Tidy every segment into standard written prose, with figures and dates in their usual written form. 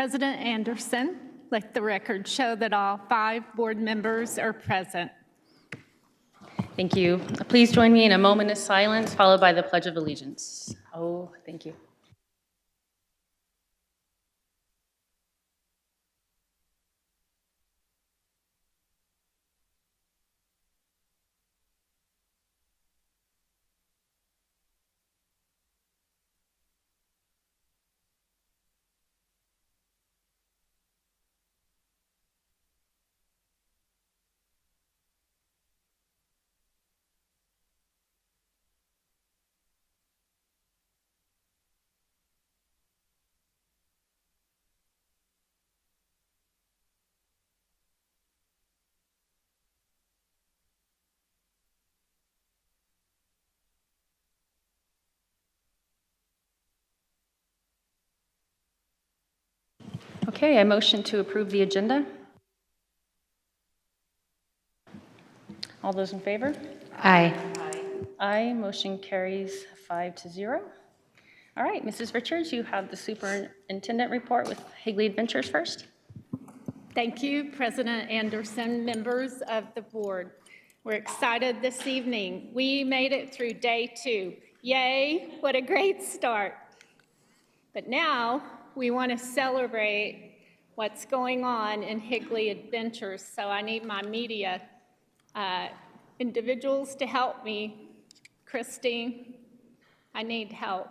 President Anderson, let the record show that all 5 board members are present. Thank you. Please join me in a moment of silence, followed by the Pledge of Allegiance. Oh, thank you. Okay, I motion to approve the agenda. All those in favor? Aye. Aye. Motion carries 5-0. All right, Mrs. Richards, you have the superintendent report with Higley Adventures first. Thank you, President Anderson, members of the board. We're excited this evening. We made it through day 2. Yay, what a great start. But now we want to celebrate what's going on in Higley Adventures. So I need my media individuals to help me. Christine, I need help.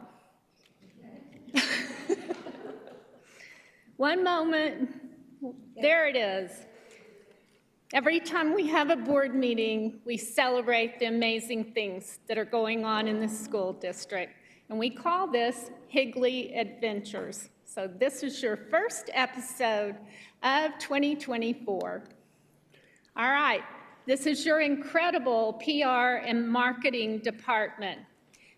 One moment. There it is. Every time we have a board meeting, we celebrate the amazing things that are going on in the school district. And we call this Higley Adventures. So this is your first episode of 2024. All right, this is your incredible PR and marketing department.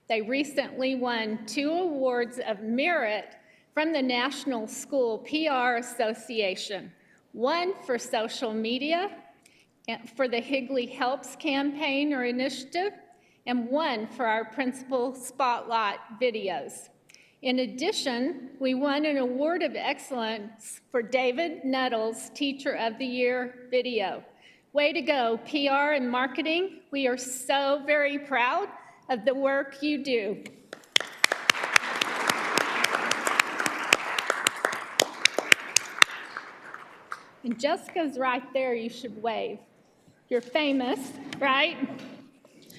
They recently won 2 awards of merit from the National School PR Association. One for social media, for the Higley Helps campaign or initiative, and one for our Principal Spotlight videos. In addition, we won an award of excellence for David Nettles' Teacher of the Year video. Way to go, PR and marketing. We are so very proud of the work you do. And Jessica's right there, you should wave. You're famous, right?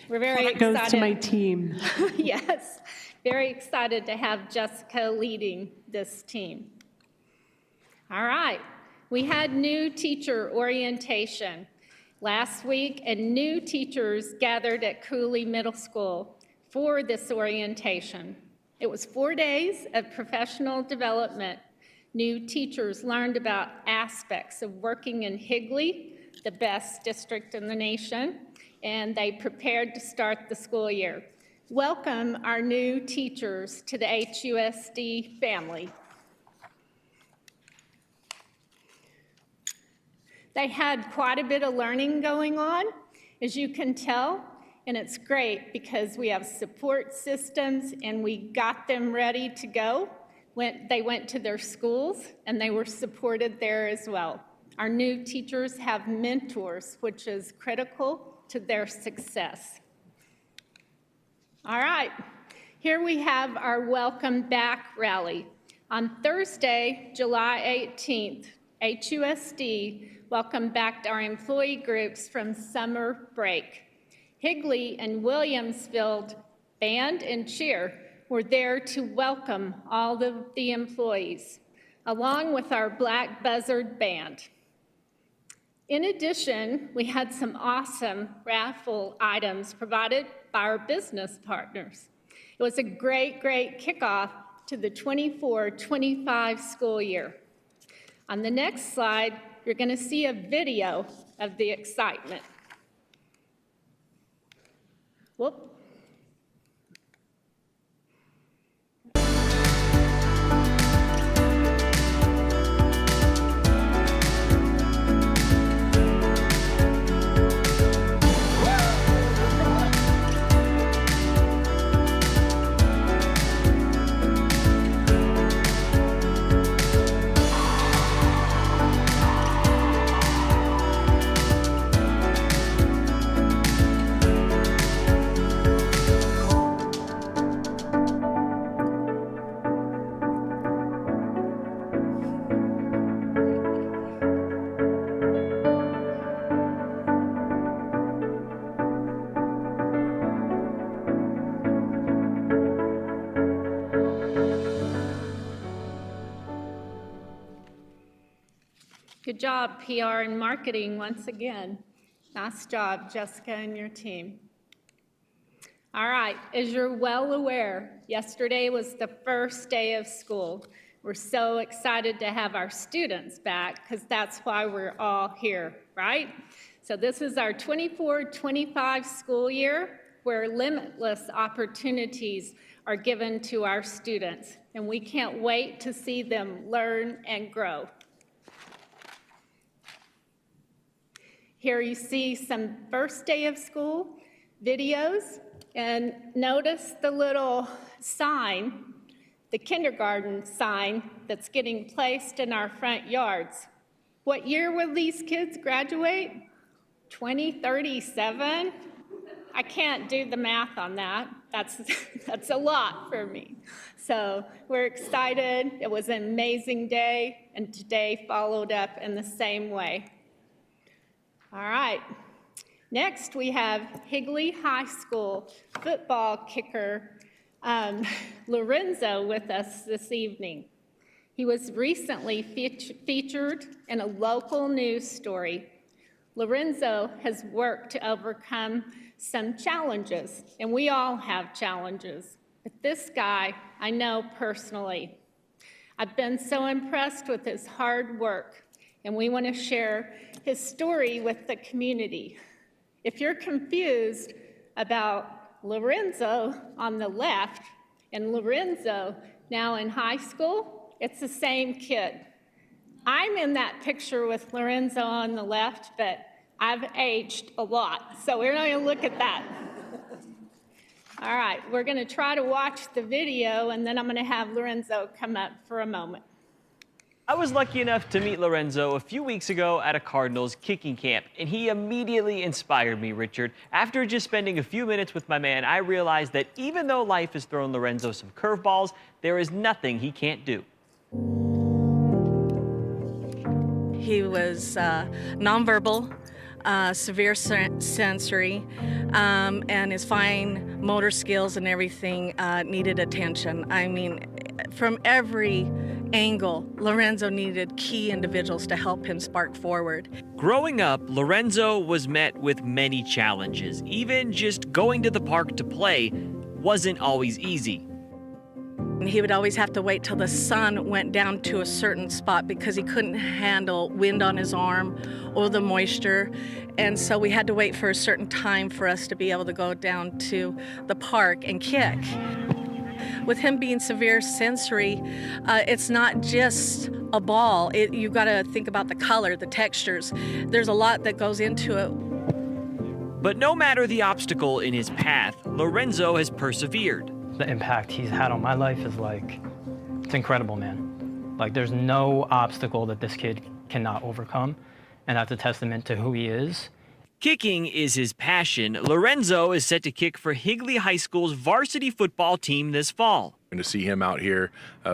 We're very excited. That goes to my team. Yes, very excited to have Jessica leading this team. All right, we had new teacher orientation last week, and new teachers gathered at Cooley Middle School for this orientation. It was 4 days of professional development. New teachers learned about aspects of working in Higley, the best district in the nation, and they prepared to start the school year. Welcome our new teachers to the HUSD family. They had quite a bit of learning going on, as you can tell, and it's great because we have support systems and we got them ready to go. They went to their schools and they were supported there as well. Our new teachers have mentors, which is critical to their success. All right, here we have our Welcome Back rally. On Thursday, July 18th, HUSD welcomed back our employee groups from summer break. Higley and Williamsfield Band and Cheer were there to welcome all of the employees, along with our Black Buzzard Band. In addition, we had some awesome raffle items provided by our business partners. It was a great kickoff to the 24-25 school year. On the next slide, you're going to see a video of the excitement. Whoop. Good job, PR and marketing, once again. Nice job, Jessica and your team. All right, as you're well aware, yesterday was the first day of school. We're so excited to have our students back because that's why we're all here, right? So this is our 24-25 school year where limitless opportunities are given to our students, and we can't wait to see them learn and grow. Here you see some first day of school videos, and notice the little sign, the kindergarten sign that's getting placed in our front yards. What year will these kids graduate? 2037? I can't do the math on that. That's a lot for me. So we're excited. It was an amazing day, and today followed up in the same way. All right. Next, we have Higley High School football kicker Lorenzo with us this evening. He was recently featured in a local news story. Lorenzo has worked to overcome some challenges, and we all have challenges. But this guy, I know personally. I've been so impressed with his hard work, and we want to share his story with the community. If you're confused about Lorenzo on the left and Lorenzo now in high school, it's the same kid. I'm in that picture with Lorenzo on the left, but I've aged a lot, so we're not gonna look at that. All right, we're gonna try to watch the video, and then I'm gonna have Lorenzo come up for a moment. I was lucky enough to meet Lorenzo a few weeks ago at a Cardinals kicking camp, and he immediately inspired me, Richard. After just spending a few minutes with my man, I realized that even though life has thrown Lorenzo some curveballs, there is nothing he can't do. He was nonverbal, severe sensory, and his fine motor skills and everything needed attention. I mean, from every angle, Lorenzo needed key individuals to help him spark forward. Growing up, Lorenzo was met with many challenges. Even just going to the park to play wasn't always easy. He would always have to wait till the sun went down to a certain spot because he couldn't handle wind on his arm or the moisture. And so we had to wait for a certain time for us to be able to go down to the park and kick. With him being severe sensory, it's not just a ball. You got to think about the color, the textures. There's a lot that goes into it. But no matter the obstacle in his path, Lorenzo has persevered. The impact he's had on my life is it's incredible, man. There's no obstacle that this kid cannot overcome, and that's a testament to who he is. Kicking is his passion. Lorenzo is set to kick for Higley High School's varsity football team this fall. And to see him out here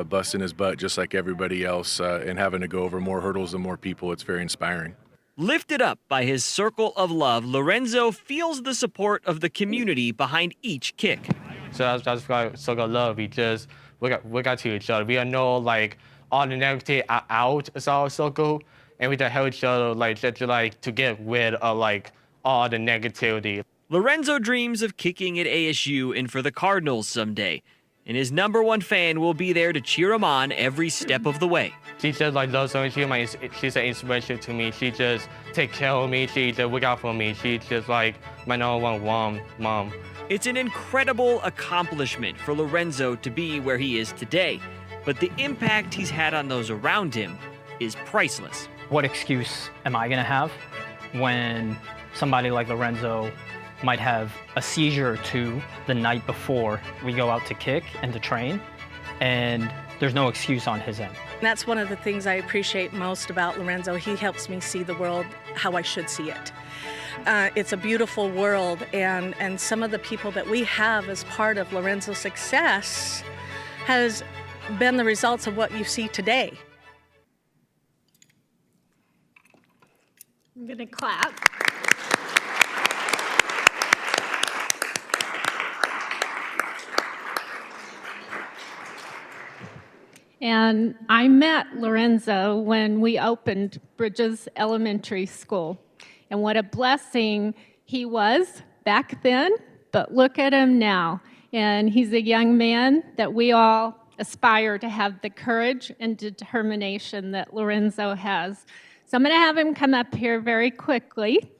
busting his butt just like everybody else and having to go over more hurdles than more people, it's very inspiring. Lifted up by his circle of love, Lorenzo feels the support of the community behind each kick. So that's why so got love. We just we got to each other. We know all the negativity are out of our circle, and we just help each other to get rid of all the negativity. Lorenzo dreams of kicking at ASU and for the Cardinals someday, and his #1 fan will be there to cheer him on every step of the way. She just loves me. She's an inspiration to me. She just take care of me. She just look out for me. She's just my #1 mom. It's an incredible accomplishment for Lorenzo to be where he is today, but the impact he's had on those around him is priceless. What excuse am I going to have when somebody like Lorenzo might have a seizure or two the night before we go out to kick and to train, and there's no excuse on his end? That's one of the things I appreciate most about Lorenzo. He helps me see the world how I should see it. It's a beautiful world, and some of the people that we have as part of Lorenzo's success has been the results of what you see today. I'm going to clap. And I met Lorenzo when we opened Bridges Elementary School. And what a blessing he was back then, but look at him now. And he's a young man that we all aspire to have the courage and determination that Lorenzo has. So I'm going to have him come up here very quickly.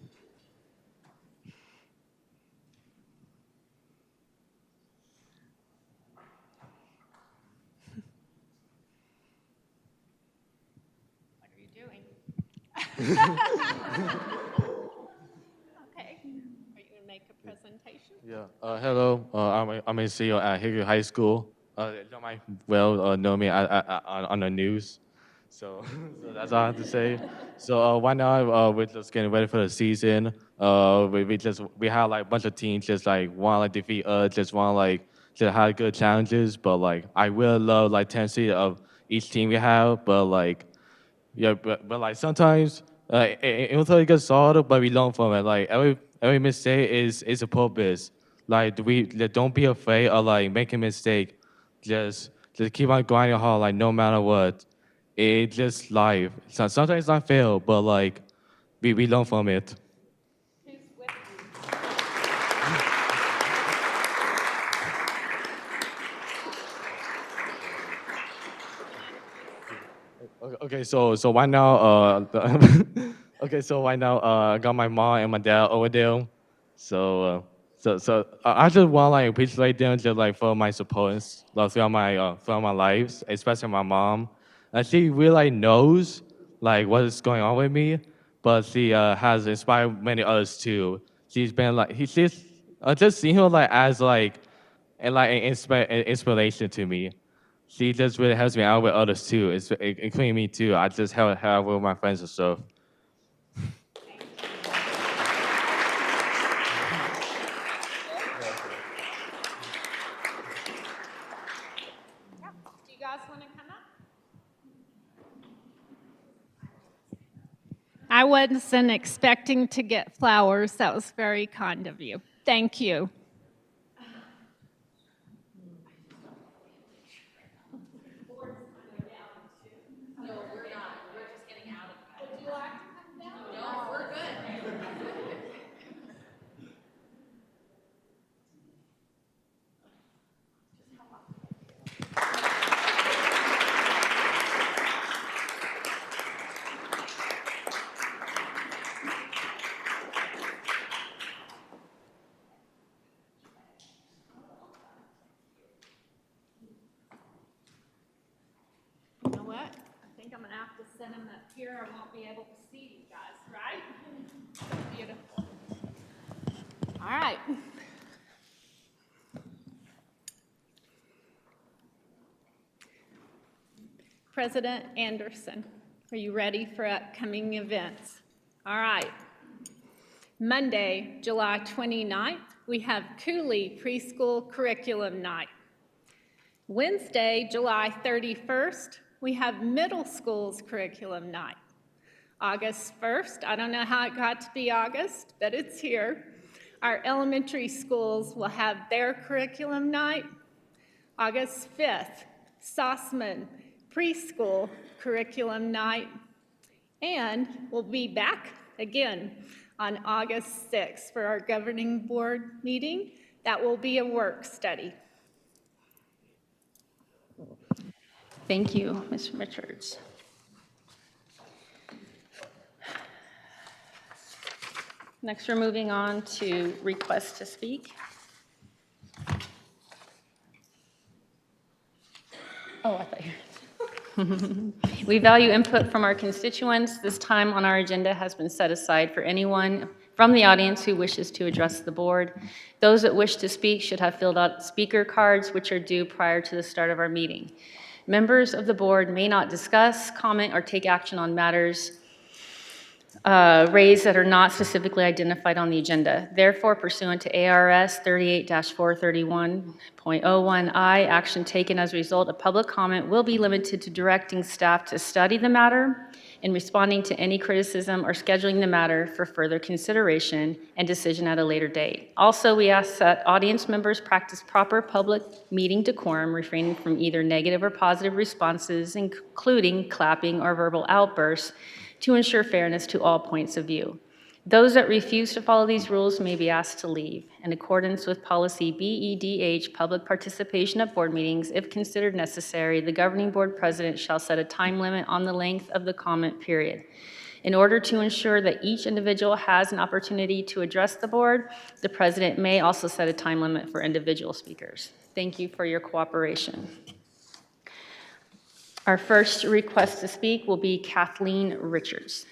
What are you doing? Okay. Are you going to make a presentation? Yeah. Hello. I'm a CEO at Hickory High School. You might know me on the news. So, so that's all I have to say. So right now we're just getting ready for the season. We have like a bunch of teams just like want like defeat us, just want like just have good challenges. But like I really love like tendency of each team we have. But like yeah, but like sometimes it was like get solved, but we learn from it. Like every mistake is a purpose. Like don't be afraid of like making mistake. Just keep on grinding hard. Like no matter what, it's just life. So sometimes I fail, but like we learn from it. Okay, so right now, I got my mom and my dad over there. So I just want like appreciate them just like for my support like, throughout my lives, especially my mom. And she really knows like what is going on with me, but she has inspired many others too. She's been like she's just seeing her like as like and like an inspiration to me. She just really helps me out with others too, including me too. I just help her out with my friends and stuff. Do you guys want to come up? I wasn't expecting to get flowers. That was very kind of you. Thank you. You know what? I think I'm going to have to send him up here. I won't be able to see you guys, right? Beautiful. All right. President Anderson, are you ready for upcoming events? All right. Monday, July 29th, we have Cooley Preschool Curriculum Night. Wednesday, July 31st, we have Middle School's Curriculum Night. August 1st, I don't know how it got to be August, but it's here. Our elementary schools will have their Curriculum Night. August 5th, Sossman Preschool Curriculum Night. And we'll be back again on August 6th for our governing board meeting. That will be a work study. Thank you, Ms. Richards. Next, we're moving on to request to speak. Oh, I thought you We value input from our constituents. This time on our agenda has been set aside for anyone from the audience who wishes to address the board. Those that wish to speak should have filled out speaker cards, which are due prior to the start of our meeting. Members of the board may not discuss, comment, or take action on matters raised that are not specifically identified on the agenda. Therefore, pursuant to ARS 38-431.01I, action taken as a result of public comment will be limited to directing staff to study the matter in responding to any criticism or scheduling the matter for further consideration and decision at a later date. Also, we ask that audience members practice proper public meeting decorum, refraining from either negative or positive responses, including clapping or verbal outbursts, to ensure fairness to all points of view. Those that refuse to follow these rules may be asked to leave. In accordance with policy BEDH, public participation at board meetings, if considered necessary, the governing board president shall set a time limit on the length of the comment period. In order to ensure that each individual has an opportunity to address the board, the president may also set a time limit for individual speakers. Thank you for your cooperation. Our first request to speak will be Kathleen Richards.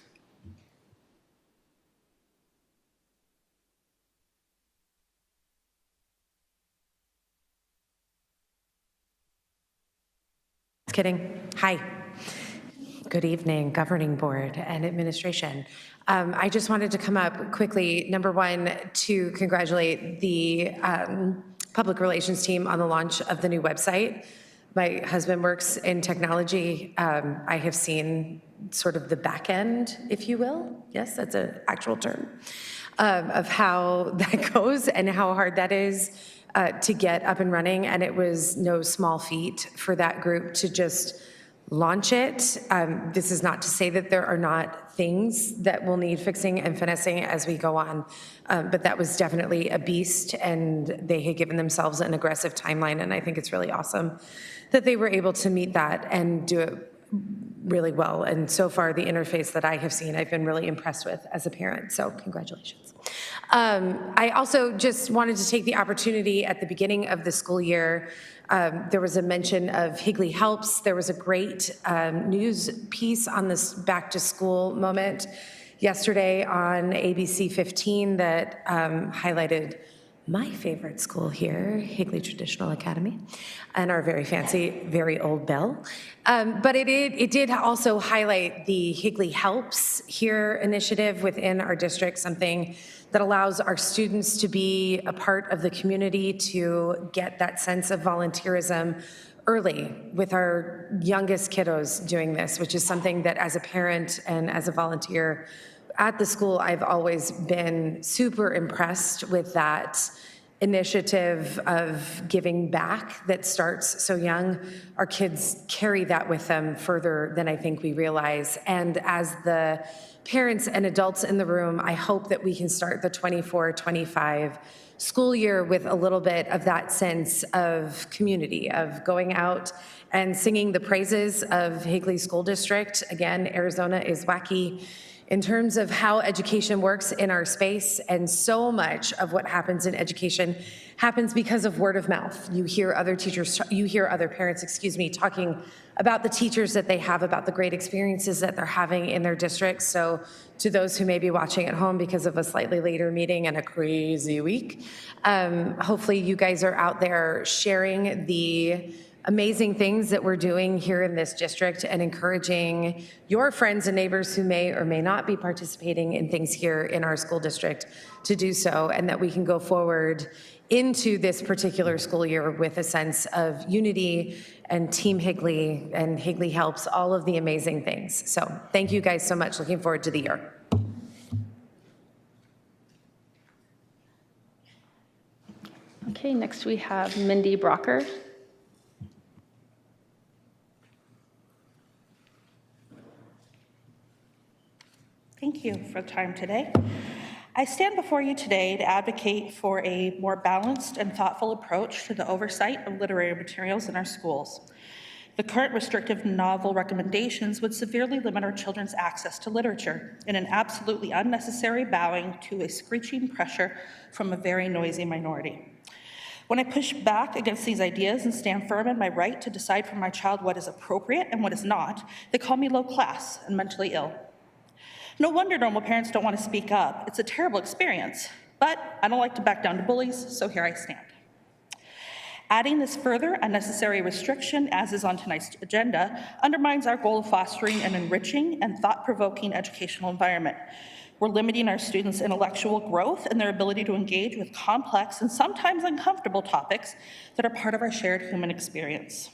Kidding. Hi. Good evening, governing board and administration. I just wanted to come up quickly, number one, to congratulate the public relations team on the launch of the new website. My husband works in technology. I have seen sort of the back end, if you will. Yes, that's an actual term, of how that goes and how hard that is to get up and running, and it was no small feat for that group to just launch it. This is not to say that there are not things that will need fixing and finessing as we go on, but that was definitely a beast, and they had given themselves an aggressive timeline, and I think it's really awesome that they were able to meet that and do it really well. And so far, the interface that I have seen, I've been really impressed with as a parent, so congratulations. I also just wanted to take the opportunity at the beginning of the school year. There was a mention of Higley Helps. There was a great news piece on this back to school moment yesterday on ABC 15 that highlighted my favorite school here, Higley Traditional Academy, and our very fancy, very old bell. But it did also highlight the Higley Helps Here initiative within our district, something that allows our students to be a part of the community, to get that sense of volunteerism early with our youngest kiddos doing this, which is something that as a parent and as a volunteer at the school, I've always been super impressed with that initiative of giving back that starts so young. Our kids carry that with them further than I think we realize. And as the parents and adults in the room, I hope that we can start the 24-25 school year with a little bit of that sense of community, of going out and singing the praises of Higley School District. Again, Arizona is wacky in terms of how education works in our space, and so much of what happens in education happens because of word of mouth. You hear other teachers, you hear other parents, talking about the teachers that they have, about the great experiences that they're having in their districts. So to those who may be watching at home because of a slightly later meeting and a crazy week, hopefully you guys are out there sharing the amazing things that we're doing here in this district and encouraging your friends and neighbors who may or may not be participating in things here in our school district to do so, and that we can go forward into this particular school year with a sense of unity and Team Higley and Higley Helps, all of the amazing things. So thank you guys so much. Looking forward to the year. Okay, next we have Mindy Brocker. Thank you for the time today. I stand before you today to advocate for a more balanced and thoughtful approach to the oversight of literary materials in our schools. The current restrictive novel recommendations would severely limit our children's access to literature in an absolutely unnecessary bowing to a screeching pressure from a very noisy minority. When I push back against these ideas and stand firm in my right to decide for my child what is appropriate and what is not, they call me low class and mentally ill. No wonder normal parents don't want to speak up. It's a terrible experience, but I don't like to back down to bullies, so here I stand. Adding this further unnecessary restriction, as is on tonight's agenda, undermines our goal of fostering an enriching and thought-provoking educational environment. We're limiting our students' intellectual growth and their ability to engage with complex and sometimes uncomfortable topics that are part of our shared human experience.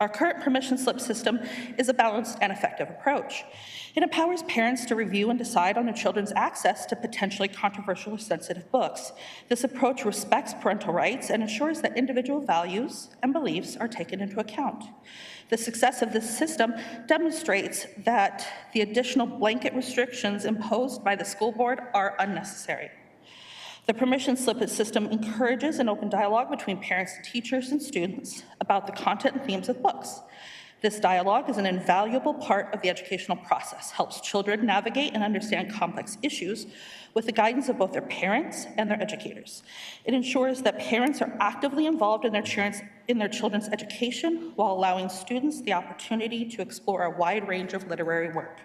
Our current permission slip system is a balanced and effective approach. It empowers parents to review and decide on their children's access to potentially controversial or sensitive books. This approach respects parental rights and ensures that individual values and beliefs are taken into account. The success of this system demonstrates that the additional blanket restrictions imposed by the school board are unnecessary. The permission slip system encourages an open dialogue between parents and teachers and students about the content and themes of books. This dialogue is an invaluable part of the educational process, helps children navigate and understand complex issues with the guidance of both their parents and their educators. It ensures that parents are actively involved in their children's education while allowing students the opportunity to explore a wide range of literary work.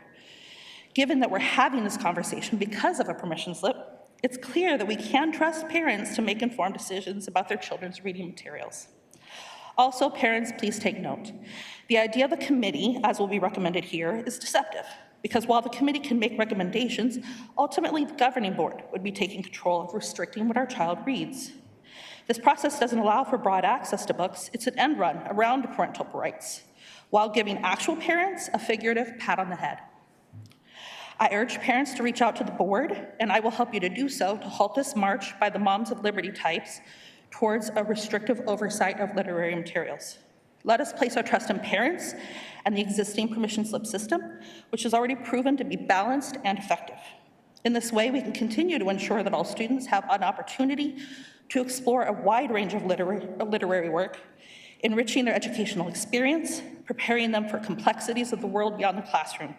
Given that we're having this conversation because of a permission slip, it's clear that we can trust parents to make informed decisions about their children's reading materials. Also, parents, please take note. The idea of a committee, as will be recommended here, is deceptive, because while the committee can make recommendations, ultimately the governing board would be taking control of restricting what our child reads. This process doesn't allow for broad access to books. It's an end run around parental rights, while giving actual parents a figurative pat on the head. I urge parents to reach out to the board, and I will help you to do so, to halt this march by the Moms of Liberty types towards a restrictive oversight of literary materials. Let us place our trust in parents and the existing permission slip system, which has already proven to be balanced and effective. In this way, we can continue to ensure that all students have an opportunity to explore a wide range of literary work, enriching their educational experience, preparing them for complexities of the world beyond the classroom.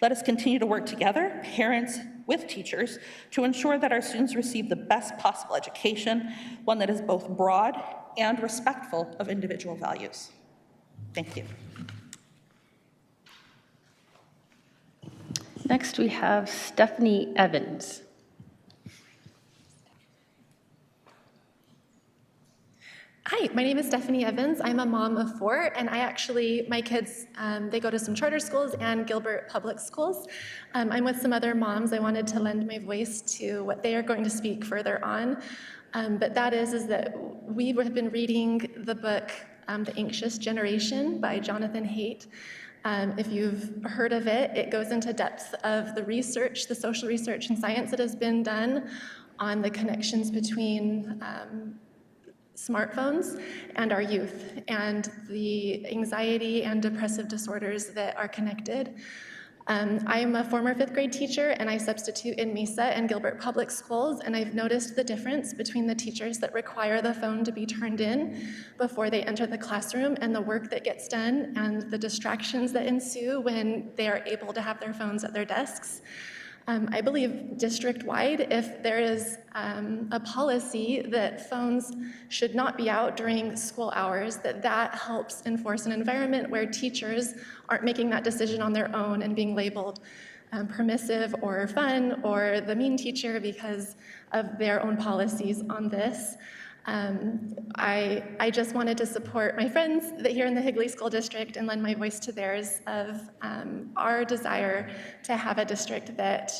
Let us continue to work together, parents with teachers, to ensure that our students receive the best possible education, one that is both broad and respectful of individual values. Thank you. Next, we have Stephanie Evans. Hi, my name is Stephanie Evans. I'm a mom of 4, and my kids, they go to some charter schools and Gilbert public schools. I'm with some other moms. I wanted to lend my voice to what they are going to speak further on. But that is that we have been reading the book, The Anxious Generation by Jonathan Haidt. If you've heard of it, it goes into depth of the research, the social research and science that has been done on the connections between smartphones and our youth, and the anxiety and depressive disorders that are connected. I'm a former 5th grade teacher, and I substitute in Mesa and Gilbert Public Schools, and I've noticed the difference between the teachers that require the phone to be turned in before they enter the classroom, and the work that gets done, and the distractions that ensue when they are able to have their phones at their desks. I believe district-wide, if there is a policy that phones should not be out during school hours, that helps enforce an environment where teachers aren't making that decision on their own and being labeled permissive or fun or the mean teacher because of their own policies on this. I just wanted to support my friends that here in the Higley School District and lend my voice to theirs of our desire to have a district that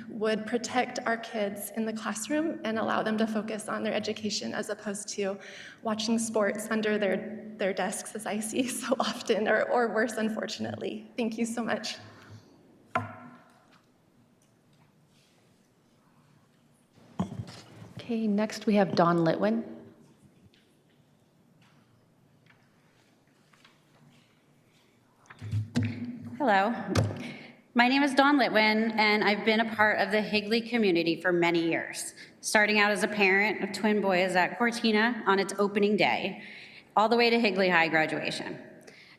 would protect our kids in the classroom and allow them to focus on their education as opposed to watching sports under their desks, as I see so often, or worse, unfortunately. Thank you so much. Okay, next we have Dawn Litwin. Hello, my name is Dawn Litwin, and I've been a part of the Higley community for many years, starting out as a parent of twin boys at Cortina on its opening day, all the way to Higley High graduation.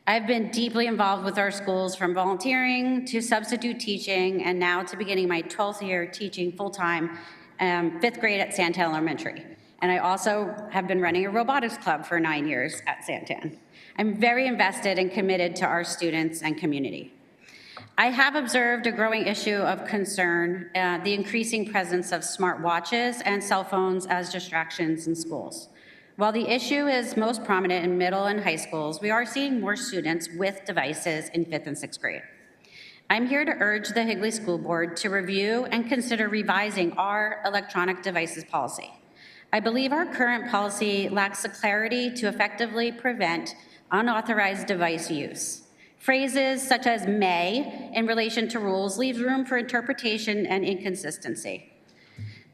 I've been deeply involved with our schools, from volunteering to substitute teaching, and now to beginning my 12th year teaching full-time 5th grade at Santan Elementary. And I also have been running a robotics club for 9 years at Santan. I'm very invested and committed to our students and community. I have observed a growing issue of concern, the increasing presence of smartwatches and cell phones as distractions in schools. While the issue is most prominent in middle and high schools, we are seeing more students with devices in 5th and 6th grade. I'm here to urge the Higley School Board to review and consider revising our electronic devices policy. I believe our current policy lacks the clarity to effectively prevent unauthorized device use. Phrases such as may in relation to rules leaves room for interpretation and inconsistency.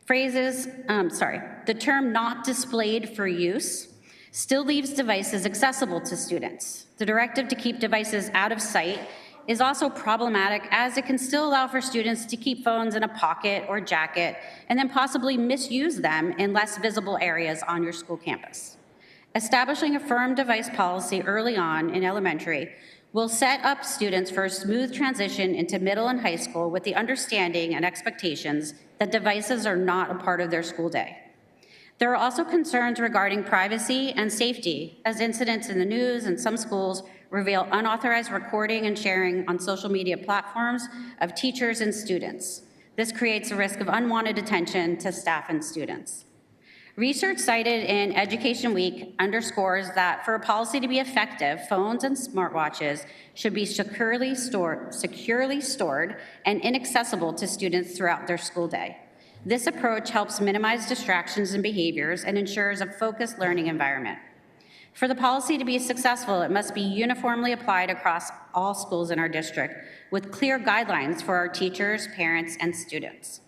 The term not displayed for use still leaves devices accessible to students. The directive to keep devices out of sight is also problematic as it can still allow for students to keep phones in a pocket or jacket and then possibly misuse them in less visible areas on your school campus. Establishing a firm device policy early on in elementary will set up students for a smooth transition into middle and high school with the understanding and expectations that devices are not a part of their school day. There are also concerns regarding privacy and safety, as incidents in the news and some schools reveal unauthorized recording and sharing on social media platforms of teachers and students. This creates a risk of unwanted attention to staff and students. Research cited in Education Week underscores that for a policy to be effective, phones and smartwatches should be securely stored and inaccessible to students throughout their school day. This approach helps minimize distractions and behaviors and ensures a focused learning environment. For the policy to be successful, it must be uniformly applied across all schools in our district with clear guidelines for our teachers, parents, and students.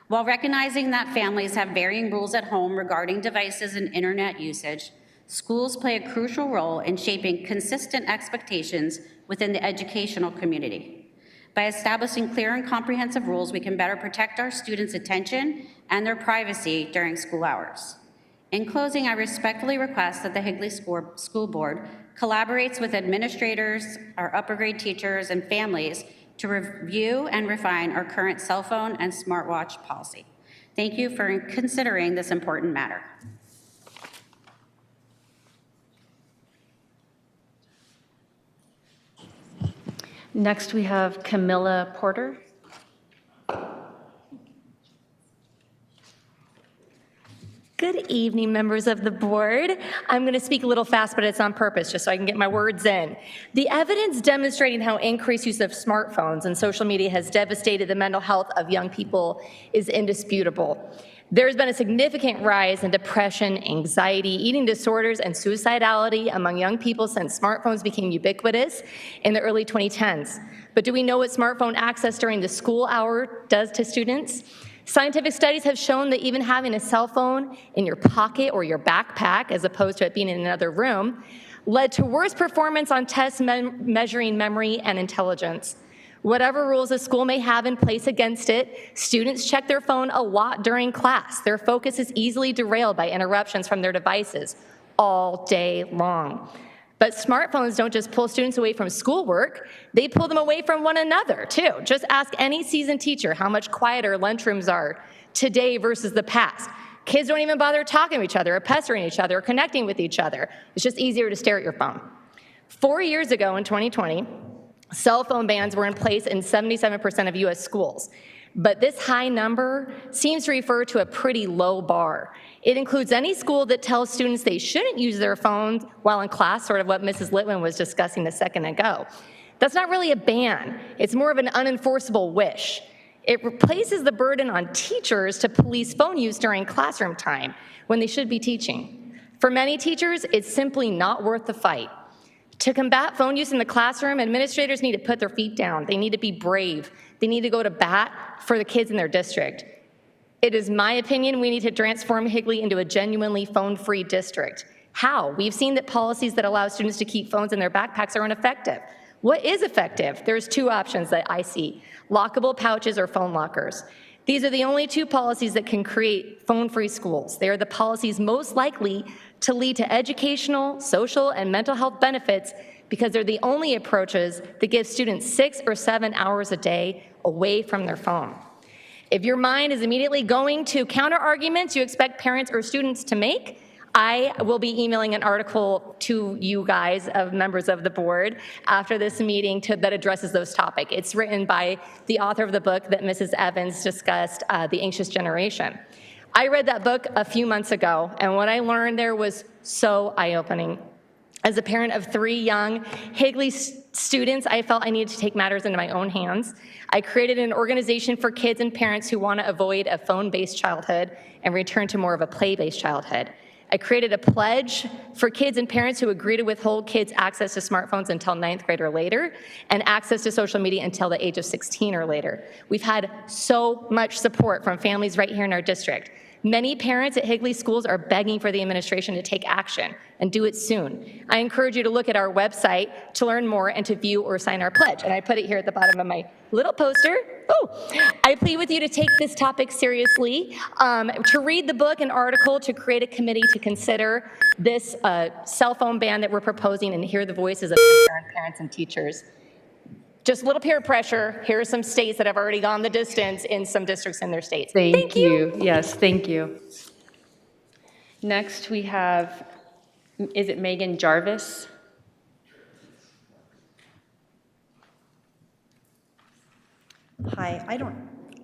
While recognizing that families have varying rules at home regarding devices and internet usage, schools play a crucial role in shaping consistent expectations within the educational community. By establishing clear and comprehensive rules, we can better protect our students' attention and their privacy during school hours. In closing, I respectfully request that the Higley School Board collaborates with administrators, our upper grade teachers, and families to review and refine our current cell phone and smartwatch policy. Thank you for considering this important matter. Next, we have Camilla Porter. Good evening, members of the board. I'm going to speak a little fast, but it's on purpose, just so I can get my words in. The evidence demonstrating how increased use of smartphones and social media has devastated the mental health of young people is indisputable. There's been a significant rise in depression, anxiety, eating disorders, and suicidality among young people since smartphones became ubiquitous in the early 2010s. But do we know what smartphone access during the school hour does to students? Scientific studies have shown that even having a cell phone in your pocket or your backpack, as opposed to it being in another room, led to worse performance on tests measuring memory and intelligence. Whatever rules a school may have in place against it, students check their phone a lot during class. Their focus is easily derailed by interruptions from their devices all day long. But smartphones don't just pull students away from schoolwork, they pull them away from one another too. Just ask any seasoned teacher how much quieter lunchrooms are today versus the past. Kids don't even bother talking to each other or pestering each other or connecting with each other. It's just easier to stare at your phone. 4 years ago in 2020, cell phone bans were in place in 77% of US schools. But this high number seems to refer to a pretty low bar. It includes any school that tells students they shouldn't use their phones while in class, sort of what Mrs. Litwin was discussing a second ago. That's not really a ban. It's more of an unenforceable wish. It replaces the burden on teachers to police phone use during classroom time when they should be teaching. For many teachers, it's simply not worth the fight. To combat phone use in the classroom, administrators need to put their feet down. They need to be brave. They need to go to bat for the kids in their district. It is my opinion we need to transform Higley into a genuinely phone-free district. How? We've seen that policies that allow students to keep phones in their backpacks are ineffective. What is effective? There's two options that I see: lockable pouches or phone lockers. These are the only two policies that can create phone-free schools. They are the policies most likely to lead to educational, social, and mental health benefits because they're the only approaches that give students 6 or 7 hours a day away from their phone. If your mind is immediately going to counter arguments you expect parents or students to make, I will be emailing an article to you guys, of members of the board, after this meeting that addresses those topics. It's written by the author of the book that Mrs. Evans discussed, The Anxious Generation. I read that book a few months ago, and what I learned there was so eye-opening. As a parent of 3 young Higley students, I felt I needed to take matters into my own hands. I created an organization for kids and parents who want to avoid a phone-based childhood and return to more of a play-based childhood. I created a pledge for kids and parents who agree to withhold kids access to smartphones until 9th grade or later, and access to social media until the age of 16 or later. We've had so much support from families right here in our district. Many parents at Higley schools are begging for the administration to take action and do it soon. I encourage you to look at our website to learn more and to view or sign our pledge. And I put it here at the bottom of my little poster. Oh, I plead with you to take this topic seriously, to read the book and article, to create a committee to consider this cell phone ban that we're proposing and hear the voices of concerned parents and teachers. Just a little peer pressure. Here are some states that have already gone the distance in some districts in their states. Thank you. Yes, thank you. Next, we have, is it Megan Jarvis? Hi,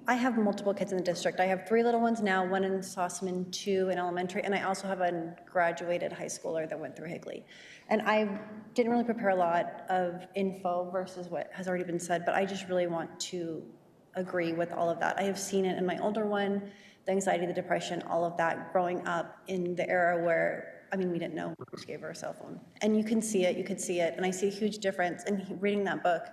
I have multiple kids in the district. I have 3 little ones now, 1 in Sossaman, 2 in elementary, and I also have a graduated high schooler that went through Higley. And I didn't really prepare a lot of info versus what has already been said, but I just really want to agree with all of that. I have seen it in my older one, the anxiety, the depression, all of that growing up in the era where, I mean, we didn't know, we just gave her a cell phone. And you can see it, and I see a huge difference in reading that book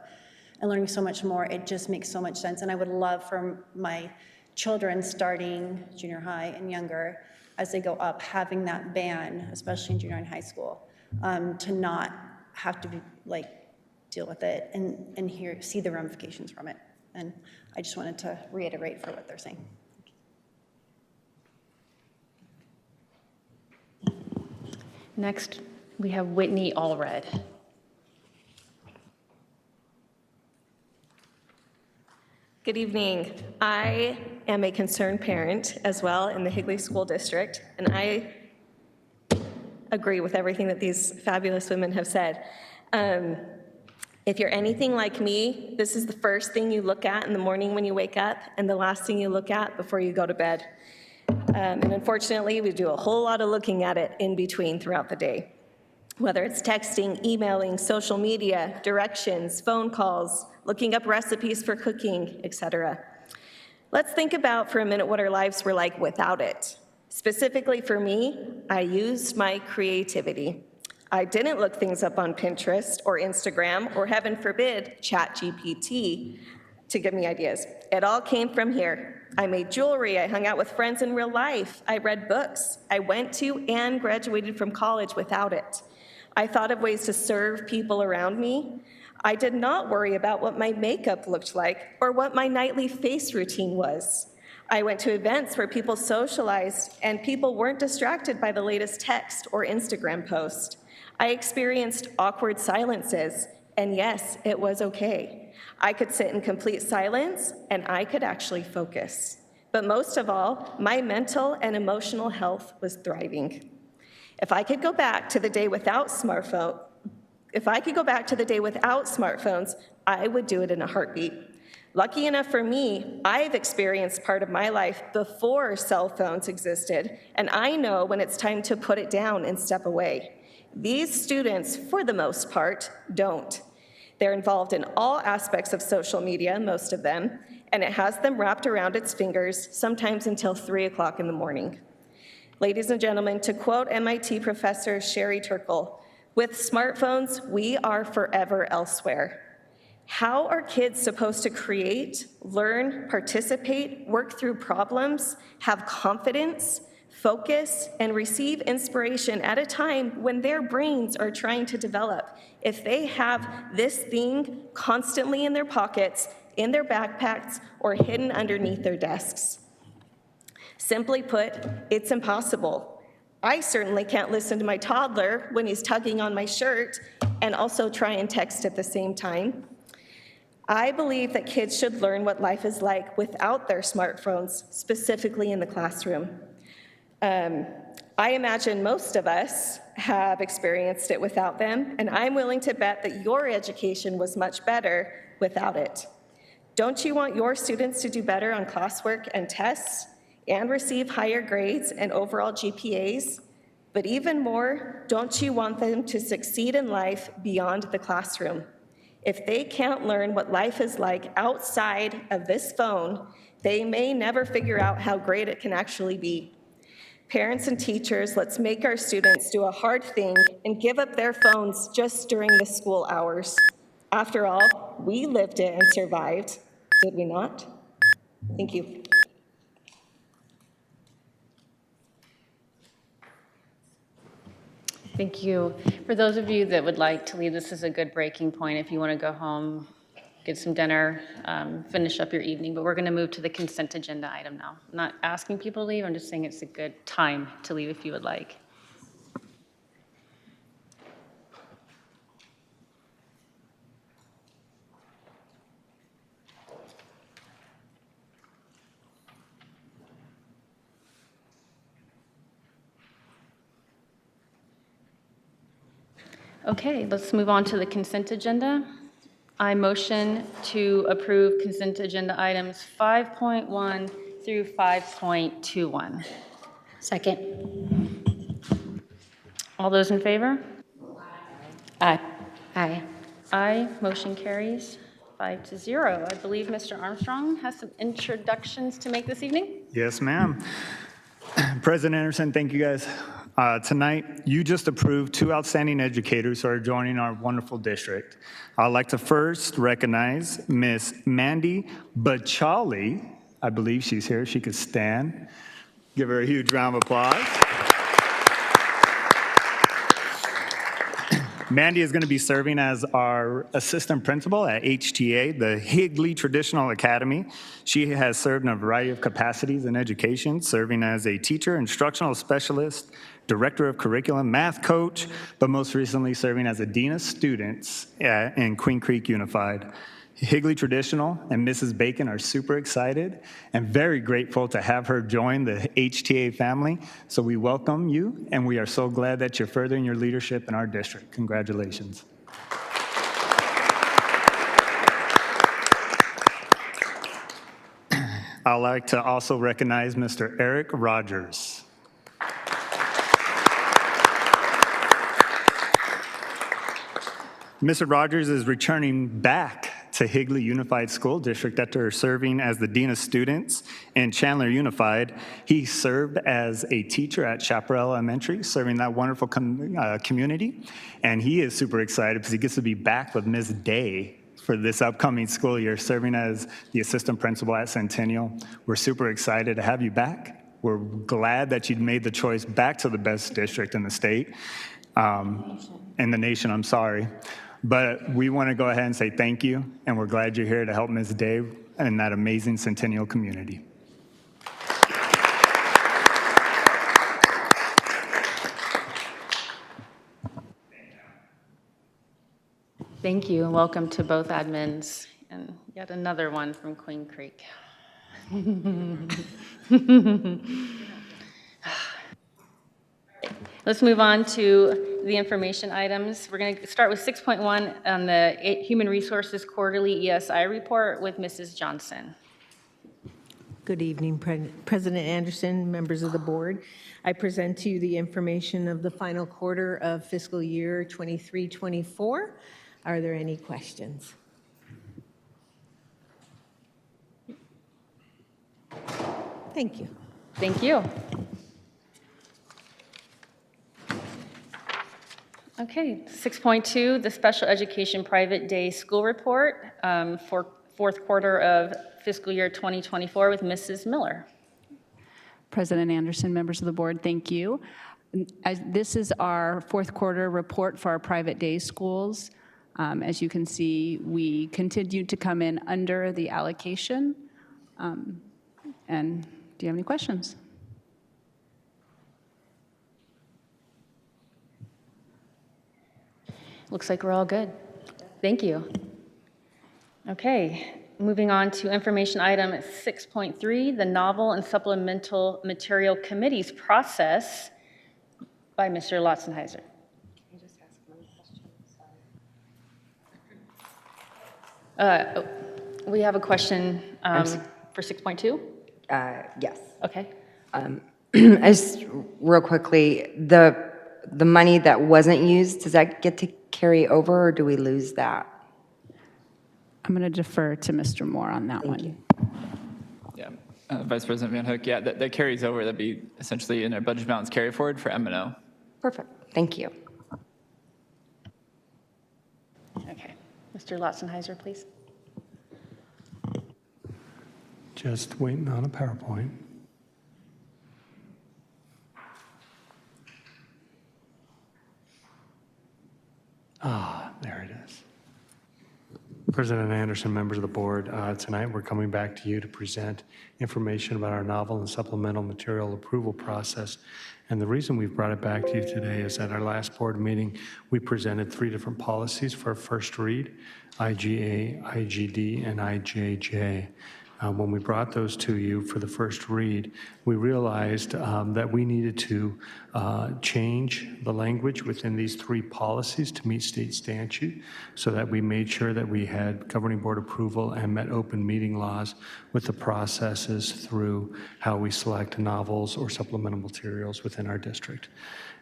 and learning so much more. It just makes so much sense. And I would love for my children starting junior high and younger, as they go up, having that ban, especially in junior and high school, to not have to be deal with it and see the ramifications from it. And I just wanted to reiterate for what they're saying. Next, we have Whitney Allred. Good evening. I am a concerned parent as well in the Higley School District, and I agree with everything that these fabulous women have said. If you're anything like me, this is the first thing you look at in the morning when you wake up and the last thing you look at before you go to bed. And unfortunately, we do a whole lot of looking at it in between throughout the day. Whether it's texting, emailing, social media, directions, phone calls, looking up recipes for cooking, etc. Let's think about for a minute what our lives were like without it. Specifically for me, I used my creativity. I didn't look things up on Pinterest or Instagram or, heaven forbid, ChatGPT to give me ideas. It all came from here. I made jewelry, I hung out with friends in real life, I read books, I went to and graduated from college without it. I thought of ways to serve people around me. I did not worry about what my makeup looked like or what my nightly face routine was. I went to events where people socialized and people weren't distracted by the latest text or Instagram post. I experienced awkward silences, and yes, it was okay. I could sit in complete silence and I could actually focus. But most of all, my mental and emotional health was thriving. If I could go back to the day without smartphones, I would do it in a heartbeat. Lucky enough for me, I've experienced part of my life before cell phones existed, and I know when it's time to put it down and step away. These students, for the most part, don't. They're involved in all aspects of social media, most of them, and it has them wrapped around its fingers, sometimes until 3 o'clock in the morning. Ladies and gentlemen, to quote MIT professor Sherry Turkle, with smartphones, we are forever elsewhere. How are kids supposed to create, learn, participate, work through problems, have confidence, focus, and receive inspiration at a time when their brains are trying to develop if they have this thing constantly in their pockets, in their backpacks, or hidden underneath their desks? Simply put, it's impossible. I certainly can't listen to my toddler when he's tugging on my shirt and also try and text at the same time. I believe that kids should learn what life is like without their smartphones, specifically in the classroom. I imagine most of us have experienced it without them, and I'm willing to bet that your education was much better without it. Don't you want your students to do better on classwork and tests and receive higher grades and overall GPAs? But even more, don't you want them to succeed in life beyond the classroom? If they can't learn what life is like outside of this phone, they may never figure out how great it can actually be. Parents and teachers, let's make our students do a hard thing and give up their phones just during the school hours. After all, we lived it and survived, did we not? Thank you. Thank you. For those of you that would like to leave, this is a good breaking point if you want to go home, get some dinner, finish up your evening, but we're going to move to the consent agenda item now. I'm not asking people to leave, I'm just saying it's a good time to leave if you would like. Okay, let's move on to the consent agenda. I motion to approve consent agenda items 5.1 through 5.21. Second. All those in favor? Aye. Aye. Aye, motion carries 5-0. I believe Mr. Armstrong has some introductions to make this evening. Yes, ma'am. President Anderson, thank you guys. Tonight, you just approved 2 outstanding educators who are joining our wonderful district. I'd like to first recognize Miss Mandy Bachali. I believe she's here. She could stand. Give her a huge round of applause. Mandy is going to be serving as our assistant principal at HTA, the Higley Traditional Academy. She has served in a variety of capacities in education, serving as a teacher, instructional specialist, director of curriculum, math coach, but most recently serving as a dean of students in Queen Creek Unified. Higley Traditional and Mrs. Bacon are super excited and very grateful to have her join the HTA family. So we welcome you, and we are so glad that you're furthering your leadership in our district. Congratulations. I'd like to also recognize Mr. Eric Rogers. Mr. Rogers is returning back to Higley Unified School District after serving as the Dean of Students in Chandler Unified. He served as a teacher at Chaparral Elementary, serving that wonderful community. And he is super excited because he gets to be back with Ms. Day for this upcoming school year, serving as the assistant principal at Centennial. We're super excited to have you back. We're glad that you made the choice back to the best district in the state, in the nation, I'm sorry. But we want to go ahead and say thank you, and we're glad you're here to help Ms. Day and that amazing Centennial community. Thank you, and welcome to both admins, and yet another one from Queen Creek. Let's move on to the information items. We're going to start with 6.1 on the Human Resources Quarterly ESI Report with Mrs. Johnson. Good evening, President Anderson, members of the board. I present to you the information of the final quarter of fiscal year 23-24. Are there any questions? Thank you. Thank you. Okay, 6.2, the Special Education Private Day School Report for fourth quarter of fiscal year 2024 with Mrs. Miller. President Anderson, members of the board, thank you. This is our fourth quarter report for our private day schools. As you can see, we continued to come in under the allocation. And do you have any questions? Looks like we're all good. Thank you. Okay, moving on to information item 6.3, the Novel and Supplemental Material Committees process by Mr. Lotzenheiser. We have a question for 6.2? Yes. Okay. Just real quickly, the money that wasn't used, does that get to carry over or do we lose that? I'm going to defer to Mr. Moore on that one. Yeah. Vice President Van Hook, yeah, that carries over. That'd be essentially in our budget balance carry forward for M&O. Perfect. Thank you. Okay. Mr. Lotzenheiser, please. Just waiting on a PowerPoint. There it is. President Anderson, members of the board, tonight we're coming back to you to present information about our novel and supplemental material approval process. And the reason we've brought it back to you today is at our last board meeting, we presented 3 different policies for a first read, IGA, IGD, and IJJ. When we brought those to you for the first read, we realized that we needed to change the language within these 3 policies to meet state statute so that we made sure that we had governing board approval and met open meeting laws with the processes through how we select novels or supplemental materials within our district.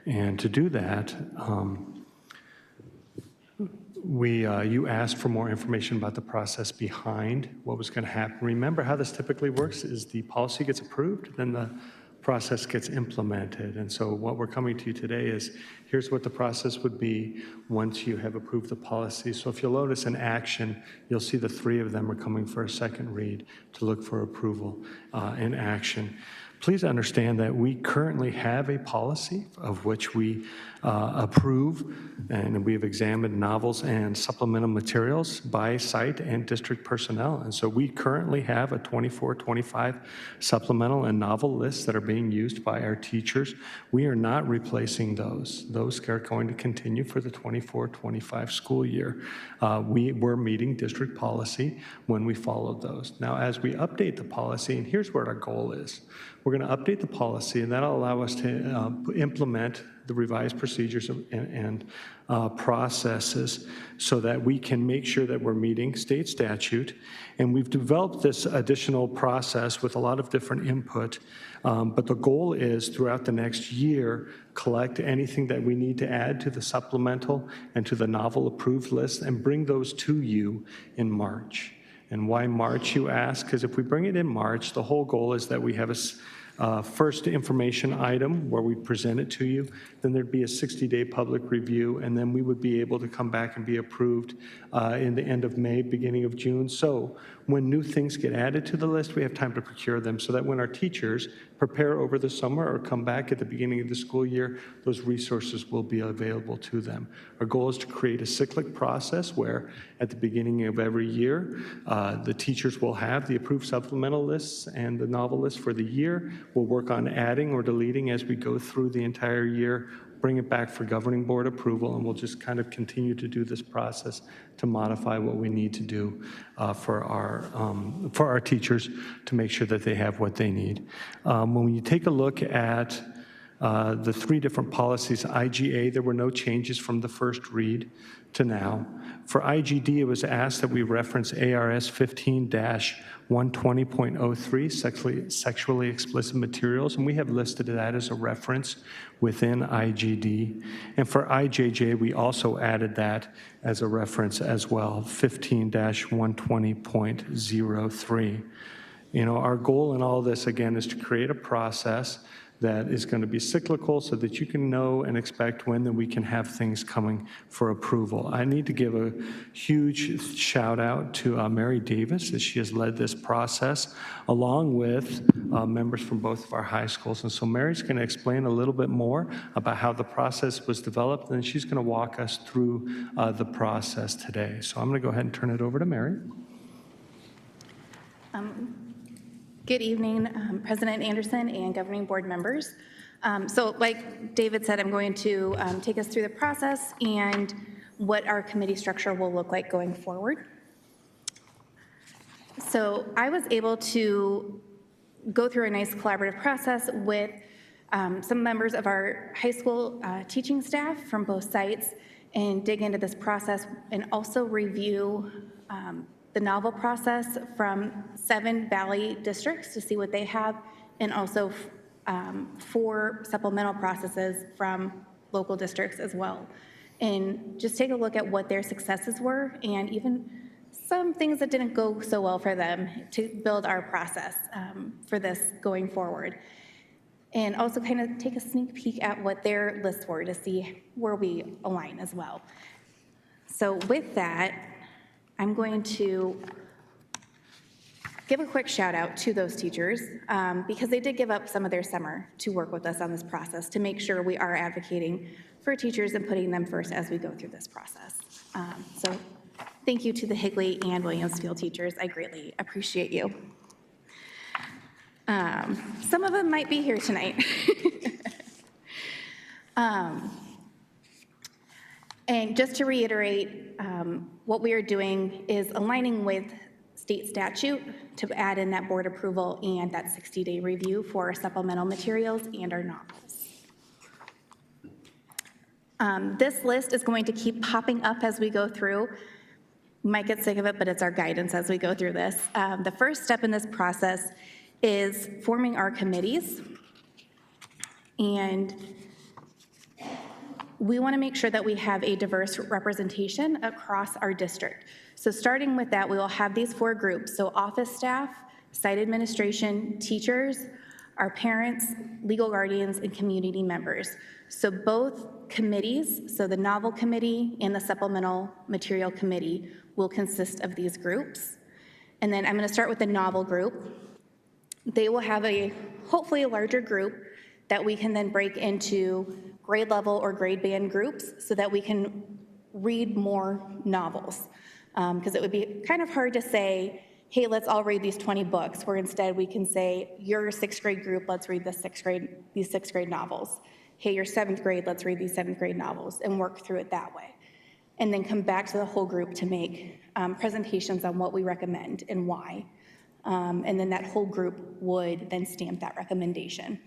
And to do that, you asked for more information about the process behind what was going to happen. Remember how this typically works is the policy gets approved, then the process gets implemented. And so what we're coming to you today is, here's what the process would be once you have approved the policy. So if you'll notice in action, you'll see the 3 of them are coming for a second read to look for approval in action. Please understand that we currently have a policy of which we approve, and we have examined novels and supplemental materials by site and district personnel. And so we currently have a 24-25 supplemental and novel lists that are being used by our teachers. We are not replacing those. Those are going to continue for the 24-25 school year. We were meeting district policy when we followed those. Now, as we update the policy, and here's what our goal is. We're going to update the policy, and that'll allow us to implement the revised procedures and processes so that we can make sure that we're meeting state statute. And we've developed this additional process with a lot of different input, but the goal is throughout the next year, collect anything that we need to add to the supplemental and to the novel approved list and bring those to you in March. And why March, you ask? Because if we bring it in March, the whole goal is that we have a first information item where we present it to you, then there'd be a 60-day public review, and then we would be able to come back and be approved in the end of May, beginning of June. So when new things get added to the list, we have time to procure them so that when our teachers prepare over the summer or come back at the beginning of the school year, those resources will be available to them. Our goal is to create a cyclic process where at the beginning of every year, the teachers will have the approved supplemental lists and the novel list for the year. We'll work on adding or deleting as we go through the entire year, bring it back for governing board approval, and we'll just kind of continue to do this process to modify what we need to do for our teachers to make sure that they have what they need. When you take a look at the 3 different policies, IGA, there were no changes from the first read to now. For IGD, it was asked that we reference ARS 15-120.03, sexually explicit materials, and we have listed that as a reference within IGD. And for IJJ, we also added that as a reference as well, 15-120.03. You know, our goal in all this, again, is to create a process that is going to be cyclical so that you can know and expect when we can have things coming for approval. I need to give a huge shout out to Mary Davis as she has led this process along with members from both of our high schools. And so Mary's going to explain a little bit more about how the process was developed, and she's going to walk us through the process today. So I'm going to go ahead and turn it over to Mary. Good evening, President Anderson and governing board members. So like David said, I'm going to take us through the process and what our committee structure will look like going forward. So I was able to go through a nice collaborative process with some members of our high school teaching staff from both sites and dig into this process and also review the novel process from 7 Valley districts to see what they have, and also 4 supplemental processes from local districts as well. And just take a look at what their successes were and even some things that didn't go so well for them to build our process for this going forward. And also kind of take a sneak peek at what their lists were to see where we align as well. So with that, I'm going to give a quick shout out to those teachers because they did give up some of their summer to work with us on this process to make sure we are advocating for teachers and putting them first as we go through this process. So thank you to the Higley and Williamsfield teachers. I greatly appreciate you. Some of them might be here tonight. And just to reiterate, what we are doing is aligning with state statute to add in that board approval and that 60-day review for our supplemental materials and our novels. This list is going to keep popping up as we go through. You might get sick of it, but it's our guidance as we go through this. The first step in this process is forming our committees. And we want to make sure that we have a diverse representation across our district. So starting with that, we will have these 4 groups. So office staff, site administration, teachers, our parents, legal guardians, and community members. So both committees, so the novel committee and the supplemental material committee, will consist of these groups. And then I'm going to start with the novel group. They will have hopefully a larger group that we can then break into grade level or grade band groups so that we can read more novels. Because it would be kind of hard to say, hey, let's all read these 20 books, where instead we can say, your 6th grade group, let's read these 6th grade novels. Hey, your 7th grade, let's read these 7th grade novels, and work through it that way. And then come back to the whole group to make presentations on what we recommend and why. And then that whole group would then stamp that recommendation.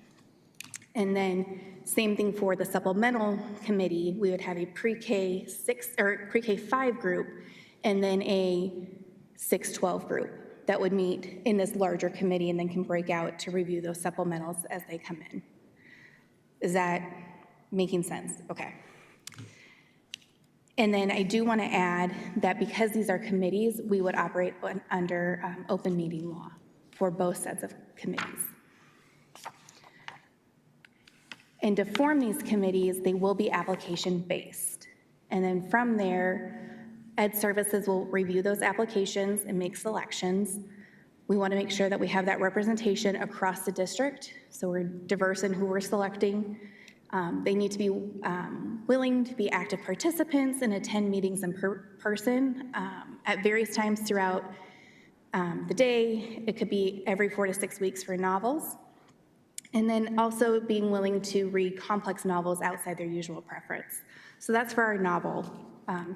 And then same thing for the supplemental committee, we would have a pre-K 6 or pre-K 5 group and then a 6-12 group that would meet in this larger committee and then can break out to review those supplementals as they come in. Is that making sense? Okay. And then I do want to add that because these are committees, we would operate under open meeting law for both sets of committees. And to form these committees, they will be application-based. And then from there, Ed Services will review those applications and make selections. We want to make sure that we have that representation across the district, so we're diverse in who we're selecting. They need to be willing to be active participants and attend meetings in person at various times throughout the day. It could be every 4 to 6 weeks for novels. And then also being willing to read complex novels outside their usual preference. So that's for our novel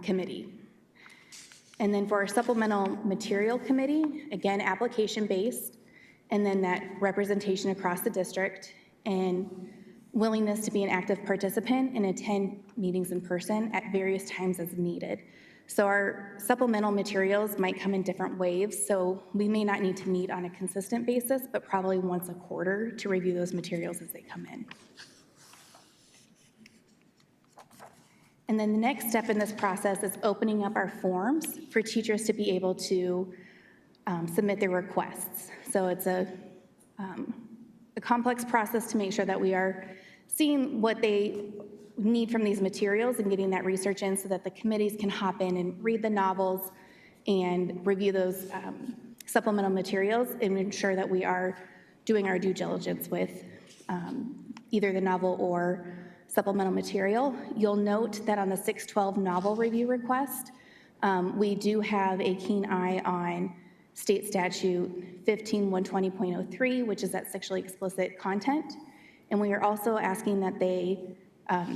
committee. And then for our supplemental material committee, again, application-based, and then that representation across the district, and willingness to be an active participant and attend meetings in person at various times as needed. So our supplemental materials might come in different waves, so we may not need to meet on a consistent basis, but probably once a quarter to review those materials as they come in. And then the next step in this process is opening up our forms for teachers to be able to submit their requests. So it's a complex process to make sure that we are seeing what they need from these materials and getting that research in so that the committees can hop in and read the novels and review those supplemental materials and ensure that we are doing our due diligence with either the novel or supplemental material. You'll note that on the 612 novel review request, we do have a keen eye on state statute 15120.03, which is that sexually explicit content. And we are also asking that they,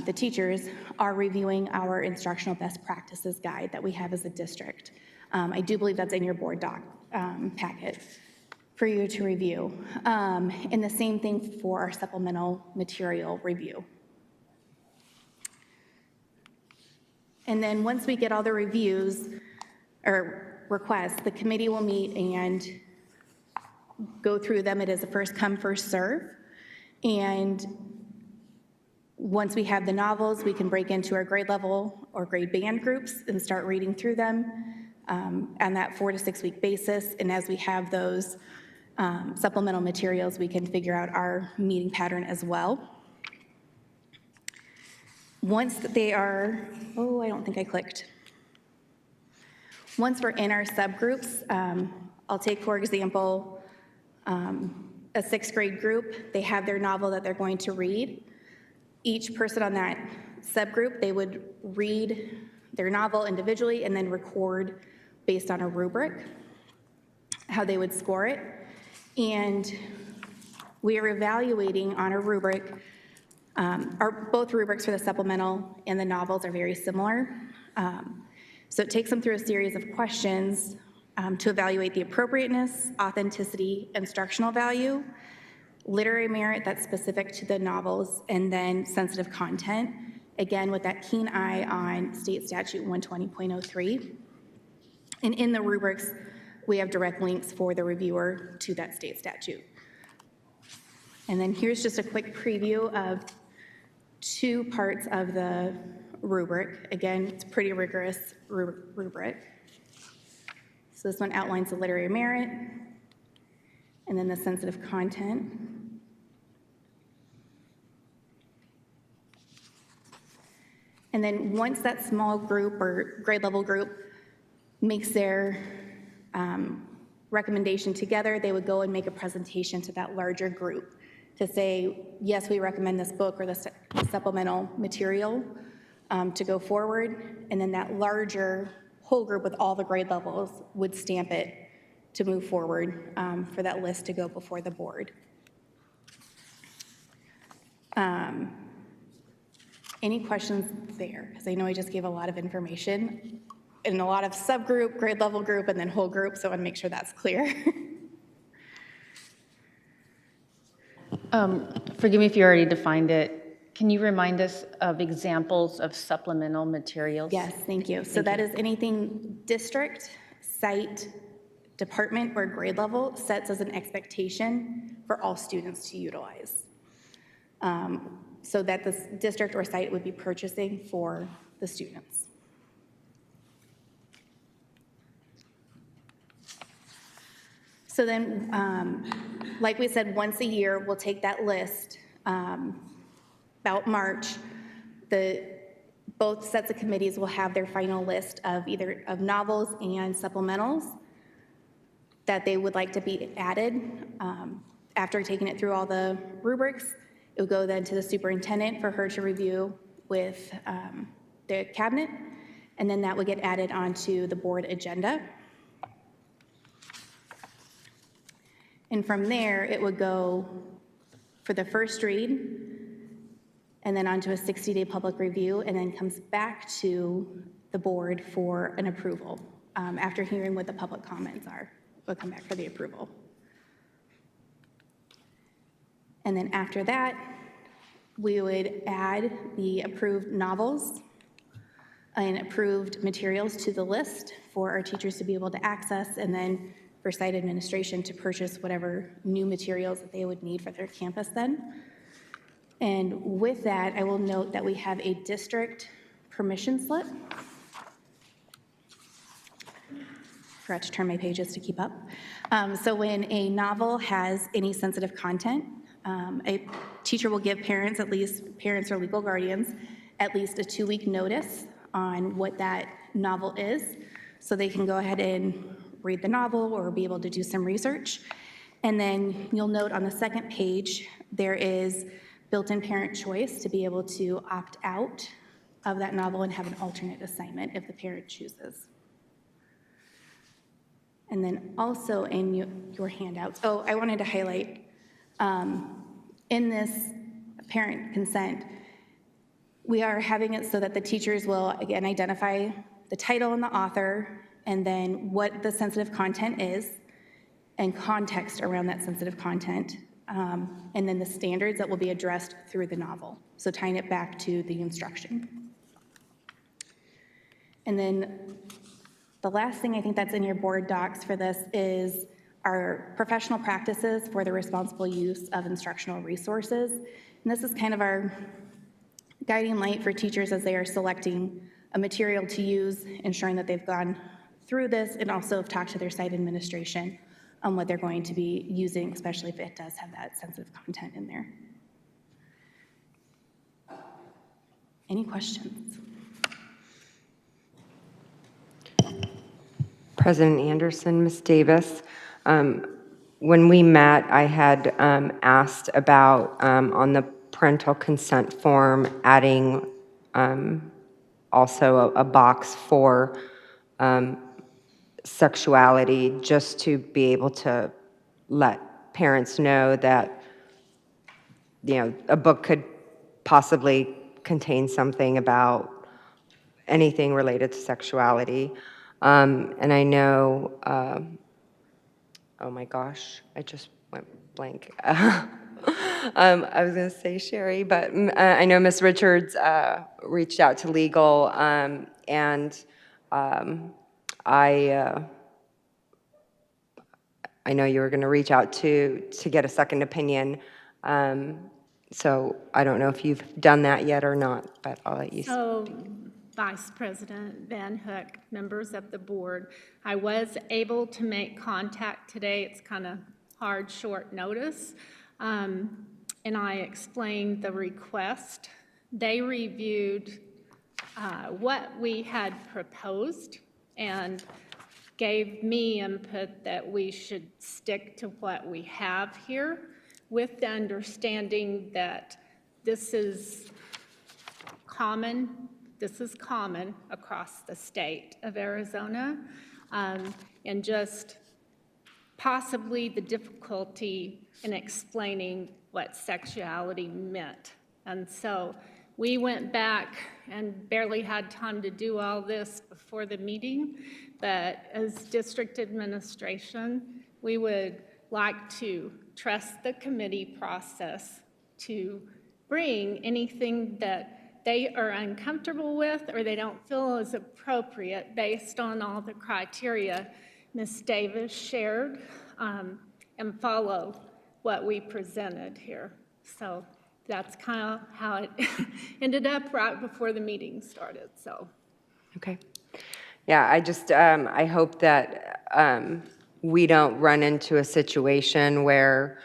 the teachers, are reviewing our instructional best practices guide that we have as a district. I do believe that's in your board doc packet for you to review. And the same thing for our supplemental material review. And then once we get all the reviews or requests, the committee will meet and go through them. It is a first come, first serve. And once we have the novels, we can break into our grade level or grade band groups and start reading through them. on that 4 to 6 week basis. And as we have those supplemental materials, we can figure out our meeting pattern as well. Once they are, oh, I don't think I clicked. Once we're in our subgroups, I'll take, for example, a 6th grade group. They have their novel that they're going to read. Each person on that subgroup, they would read their novel individually and then record based on a rubric, how they would score it. And we are evaluating on a rubric, both rubrics for the supplemental and the novels are very similar. So it takes them through a series of questions to evaluate the appropriateness, authenticity, instructional value, literary merit that's specific to the novels, and then sensitive content, again with that keen eye on State Statute 120.03. And in the rubrics, we have direct links for the reviewer to that state statute. And then here's just a quick preview of 2 parts of the rubric. Again, it's a pretty rigorous rubric. So this one outlines the literary merit, and then the sensitive content. And then once that small group or grade level group makes their recommendation together, they would go and make a presentation to that larger group to say, yes, we recommend this book or this supplemental material to go forward. And then that larger whole group with all the grade levels would stamp it to move forward for that list to go before the board. Any questions there? Because I know I just gave a lot of information and a lot of subgroup, grade level group, and then whole group, so I want to make sure that's clear. Forgive me if you already defined it. Can you remind us of examples of supplemental materials? Yes, thank you. So that is anything district, site, department, or grade level sets as an expectation for all students to utilize. So that the district or site would be purchasing for the students. So then, like we said, once a year, we'll take that list. About March, both sets of committees will have their final list of either of novels and supplementals that they would like to be added. After taking it through all the rubrics, it would go then to the superintendent for her to review with the cabinet, and then that would get added onto the board agenda. And from there, it would go for the first read, and then onto a 60-day public review, and then comes back to the board for an approval. After hearing what the public comments are, we'll come back for the approval. And then after that, we would add the approved novels and approved materials to the list for our teachers to be able to access, and then for site administration to purchase whatever new materials that they would need for their campus then. And with that, I will note that we have a district permission slip. Forgot to turn my pages to keep up. So when a novel has any sensitive content, a teacher will give parents or legal guardians at least a 2-week notice on what that novel is, so they can go ahead and read the novel or be able to do some research. And then you'll note on the second page, there is built-in parent choice to be able to opt out of that novel and have an alternate assignment if the parent chooses. And then also in your handouts, I wanted to highlight, in this parent consent, we are having it so that the teachers will, again, identify the title and the author, and then what the sensitive content is, and context around that sensitive content, and then the standards that will be addressed through the novel, so tying it back to the instruction. And then the last thing I think that's in your board docs for this is our professional practices for the responsible use of instructional resources. And this is kind of our guiding light for teachers as they are selecting a material to use, ensuring that they've gone through this, and also have talked to their site administration on what they're going to be using, especially if it does have that sensitive content in there. Any questions? President Anderson, Ms. Davis, when we met, I had asked about, on the parental consent form, adding also a box for sexuality, just to be able to let parents know that, you know, a book could possibly contain something about anything related to sexuality. And I know, oh my gosh, I just went blank. I was going to say Sherry, but I know Ms. Richards reached out to legal, and I know you were going to reach out to get a second opinion. So I don't know if you've done that yet or not, but I'll let you. So, Vice President Van Hook, members of the board, I was able to make contact today. It's kind of hard, short notice. And I explained the request. They reviewed what we had proposed and gave me input that we should stick to what we have here, with the understanding that this is common across the state of Arizona, and just possibly the difficulty in explaining what sexuality meant. And so we went back and barely had time to do all this before the meeting, but as district administration, we would like to trust the committee process to bring anything that they are uncomfortable with or they don't feel is appropriate based on all the criteria Ms. Davis shared, and follow what we presented here. So that's kind of how it ended up right before the meeting started. So. Okay. Yeah, I just, I hope that we don't run into a situation where,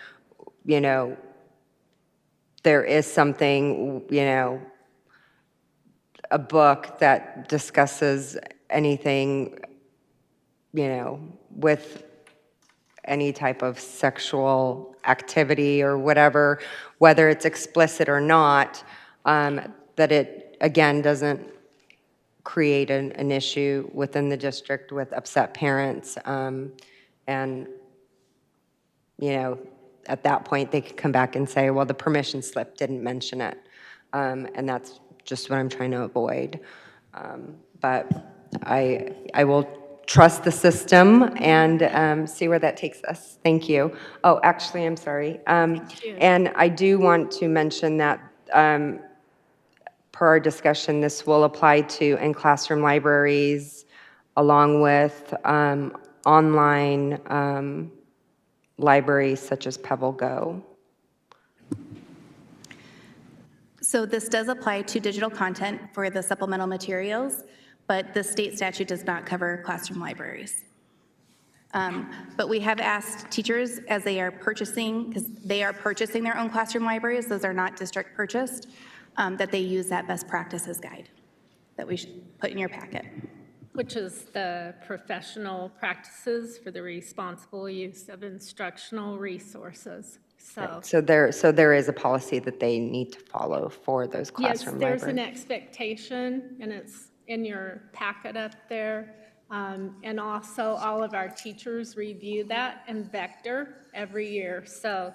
you know, there is something, you know, a book that discusses anything, you know, with any type of sexual activity or whatever, whether it's explicit or not, that it, again, doesn't create an issue within the district with upset parents. And, you know, at that point, they could come back and say, well, the permission slip didn't mention it. And that's just what I'm trying to avoid. But I will trust the system and see where that takes us. Thank you. Oh, actually, I'm sorry. And I do want to mention that per our discussion, this will apply to in-classroom libraries along with online libraries such as Pebble Go. So this does apply to digital content for the supplemental materials, but the state statute does not cover classroom libraries. But we have asked teachers as they are purchasing, because they are purchasing their own classroom libraries, those are not district purchased, that they use that best practices guide that we should put in your packet. Which is the professional practices for the responsible use of instructional resources. So there is a policy that they need to follow for those classroom libraries. Yes, there's an expectation, and it's in your packet up there. And also, all of our teachers review that in Vector every year. So,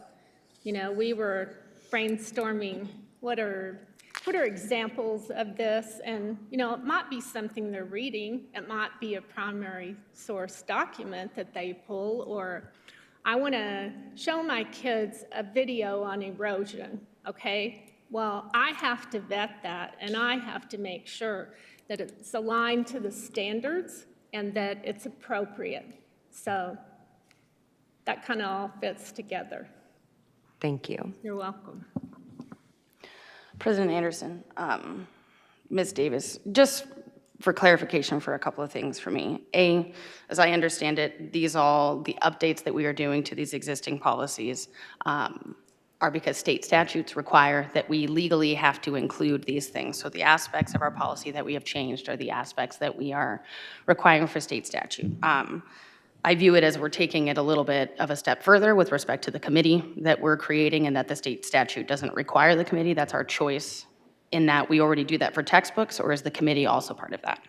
you know, we were brainstorming what are examples of this, and you know, it might be something they're reading, it might be a primary source document that they pull, or I want to show my kids a video on erosion. Okay, well, I have to vet that, and I have to make sure that it's aligned to the standards and that it's appropriate. So that kind of all fits together. Thank you. You're welcome. President Anderson, Ms. Davis, just for clarification for a couple of things for me. A, as I understand it, the updates that we are doing to these existing policies are because state statutes require that we legally have to include these things. So the aspects of our policy that we have changed are the aspects that we are requiring for state statute. I view it as we're taking it a little bit of a step further with respect to the committee that we're creating, and that the state statute doesn't require the committee. That's our choice, in that we already do that for textbooks, or is the committee also part of that?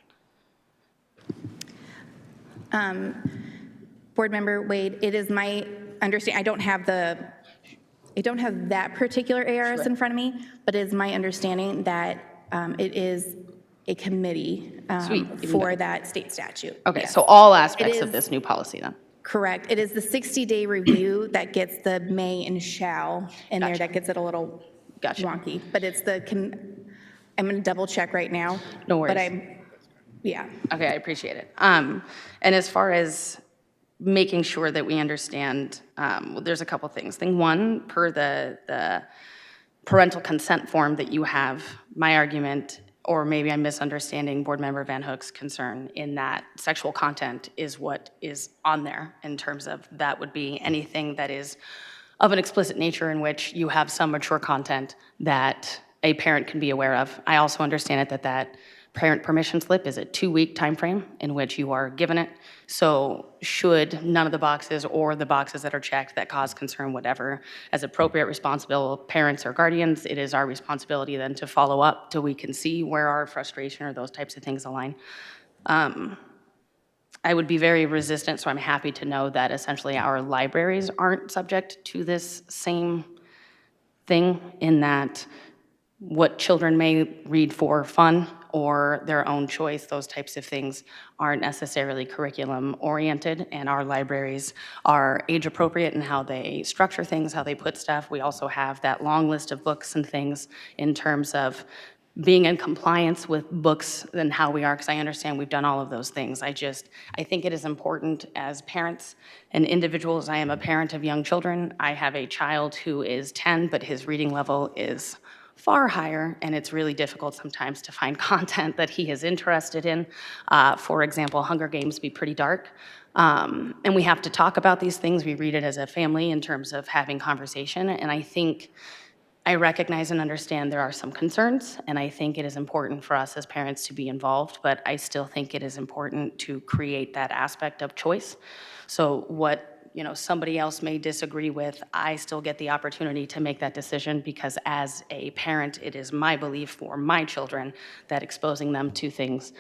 Board Member Wade, it is my understanding, I don't have that particular ARS in front of me, but it is my understanding that it is a committee for that state statute. Okay, Yes. so all aspects of this new policy then? Correct. It is the 60-day review that gets the may and shall in there that gets it a little wonky. But it's I'm going to double check right now. No worries. But yeah. Okay, I appreciate it. And as far as making sure that we understand, there's a couple things. Thing one, per the parental consent form that you have, my argument, or maybe I'm misunderstanding Board Member Van Hook's concern, in that sexual content is what is on there, in terms of that would be anything that is of an explicit nature in which you have some mature content that a parent can be aware of. I also understand it that parent permission slip is a 2-week time frame in which you are given it. So should none of the boxes, or the boxes that are checked that cause concern, whatever, as appropriate responsible parents or guardians, it is our responsibility then to follow up till we can see where our frustration or those types of things align. I would be very resistant, so I'm happy to know that essentially our libraries aren't subject to this same thing, in that what children may read for fun or their own choice, those types of things aren't necessarily curriculum oriented, and our libraries are age appropriate in how they structure things, how they put stuff. We also have that long list of books and things in terms of being in compliance with books and how we are, because I understand we've done all of those things. I think it is important as parents and individuals. I am a parent of young children. I have a child who is 10, but his reading level is far higher, and it's really difficult sometimes to find content that he is interested in. For example, Hunger Games be pretty dark. And we have to talk about these things. We read it as a family in terms of having conversation, and I recognize and understand there are some concerns, and I think it is important for us as parents to be involved, but I still think it is important to create that aspect of choice. So what somebody else may disagree with, I still get the opportunity to make that decision, because as a parent, it is my belief for my children that exposing them to things,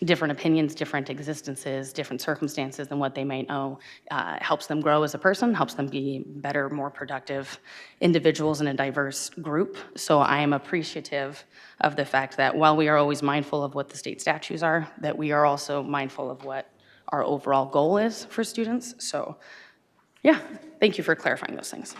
different opinions, different existences, different circumstances than what they may know, helps them grow as a person, helps them be better, more productive individuals in a diverse group. So I am appreciative of the fact that while we are always mindful of what the state statutes are, that we are also mindful of what our overall goal is for students. So yeah, thank you for clarifying those things.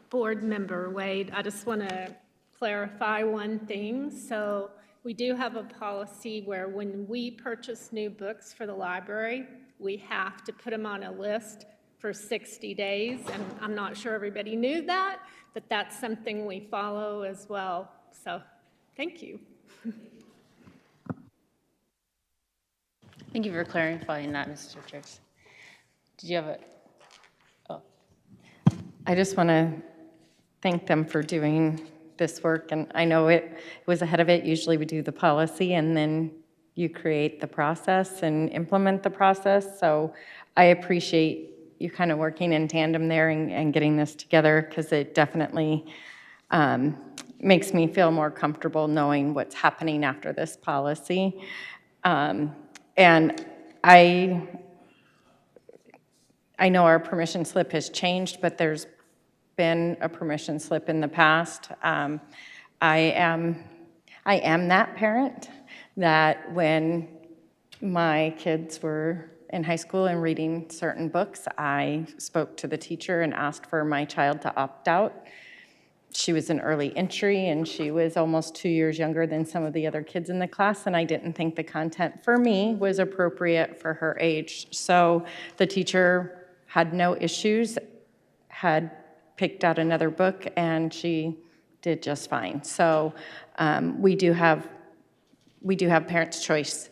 Board Member Wade, I just want to clarify one thing. So we do have a policy where when we purchase new books for the library, we have to put them on a list for 60 days. And I'm not sure everybody knew that, but that's something we follow as well. So thank you. Thank you for clarifying that, Mr. Richards. Did you have a? Oh. I just want to thank them for doing this work, and I know it was ahead of it. Usually we do the policy and then you create the process and implement the process. So I appreciate you kind of working in tandem there and getting this together, because it definitely makes me feel more comfortable knowing what's happening after this policy. And I know our permission slip has changed, but there's been a permission slip in the past. I am that parent that when my kids were in high school and reading certain books, I spoke to the teacher and asked for my child to opt out. She was an early entry, and she was almost 2 years younger than some of the other kids in the class, and I didn't think the content for me was appropriate for her age. So the teacher had no issues, had picked out another book, and she did just fine. So we do have we do have parents' choice.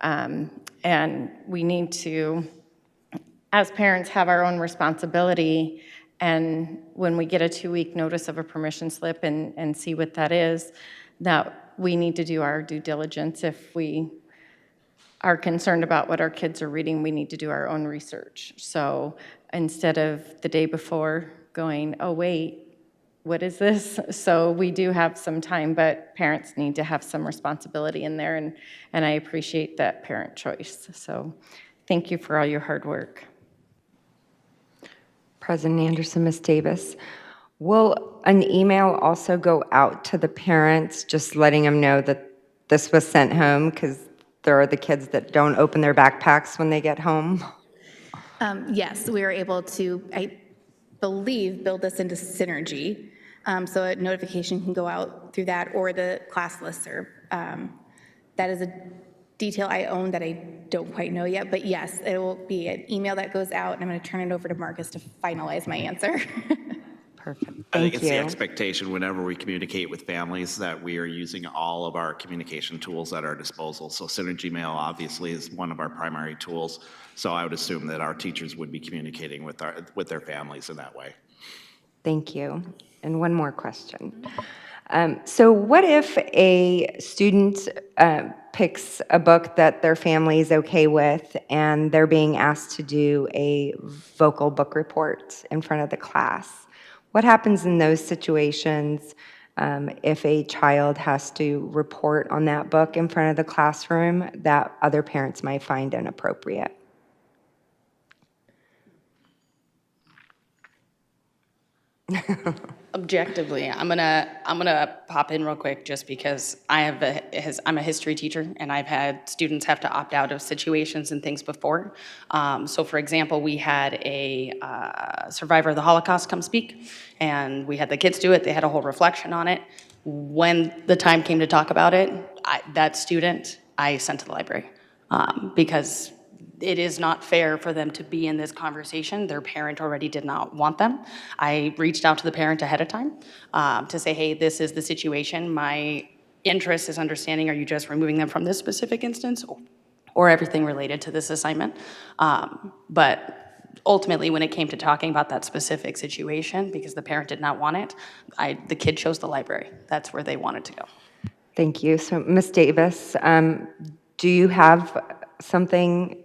And we need to, as parents, have our own responsibility. And when we get a 2-week notice of a permission slip and see what that is, that we need to do our due diligence. If we are concerned about what our kids are reading, we need to do our own research. So instead of the day before going, oh, wait, what is this? So we do have some time, but parents need to have some responsibility in there, and I appreciate that parent choice. So thank you for all your hard work. President Anderson, Ms. Davis, will an email also go out to the parents, just letting them know that this was sent home? Because there are the kids that don't open their backpacks when they get home. Yes, we are able to, I believe, build this into Synergy. So a notification can go out through that or the class listserv. That is a detail I own that I don't quite know yet, but yes, it will be an email that goes out, and I'm going to turn it over to Marcus to finalize my answer. Perfect. I think Thank it's you. the expectation whenever we communicate with families that we are using all of our communication tools at our disposal. So Synergy Mail obviously is one of our primary tools. So I would assume that our teachers would be communicating with their families in that way. Thank you. And one more question. So what if a student picks a book that their family is okay with and they're being asked to do a vocal book report in front of the class? What happens in those situations if a child has to report on that book in front of the classroom that other parents might find inappropriate? Objectively, I'm gonna pop in real quick just because I'm a history teacher and I've had students have to opt out of situations and things before. So for example, we had a survivor of the Holocaust come speak, and we had the kids do it. They had a whole reflection on it. When the time came to talk about it, that student I sent to the library because it is not fair for them to be in this conversation. Their parent already did not want them. I reached out to the parent ahead of time to say, hey, this is the situation. My interest is understanding, are you just removing them from this specific instance or everything related to this assignment? But ultimately, when it came to talking about that specific situation, because the parent did not want it, the kid chose the library. That's where they wanted to go. Thank you. So Ms. Davis, do you have something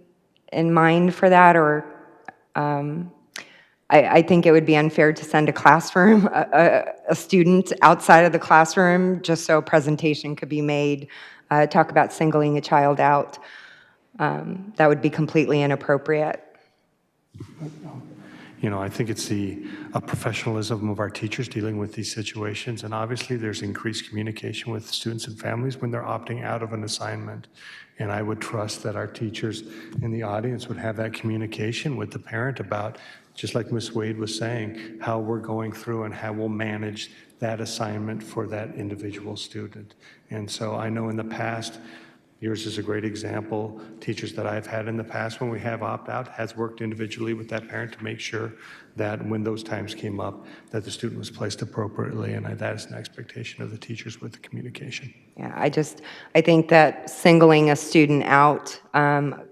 in mind for that, or I think it would be unfair to send a classroom, a student outside of the classroom, just so a presentation could be made, talk about singling a child out. That would be completely inappropriate. You know, I think it's a professionalism of our teachers dealing with these situations, and obviously there's increased communication with students and families when they're opting out of an assignment. And I would trust that our teachers in the audience would have that communication with the parent about, just like Ms. Wade was saying, how we're going through and how we'll manage that assignment for that individual student. And so I know in the past, yours is a great example. Teachers that I've had in the past, when we have opt-out, has worked individually with that parent to make sure that when those times came up, that the student was placed appropriately, and that is an expectation of the teachers with the communication. Yeah, I think that singling a student out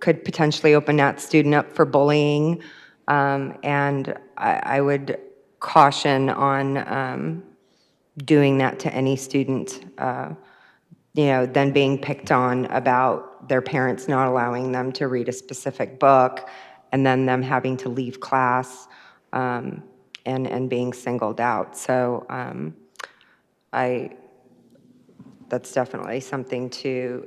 could potentially open that student up for bullying, and I would caution on doing that to any student. Then being picked on about their parents not allowing them to read a specific book, and then them having to leave class and being singled out. So that's definitely something to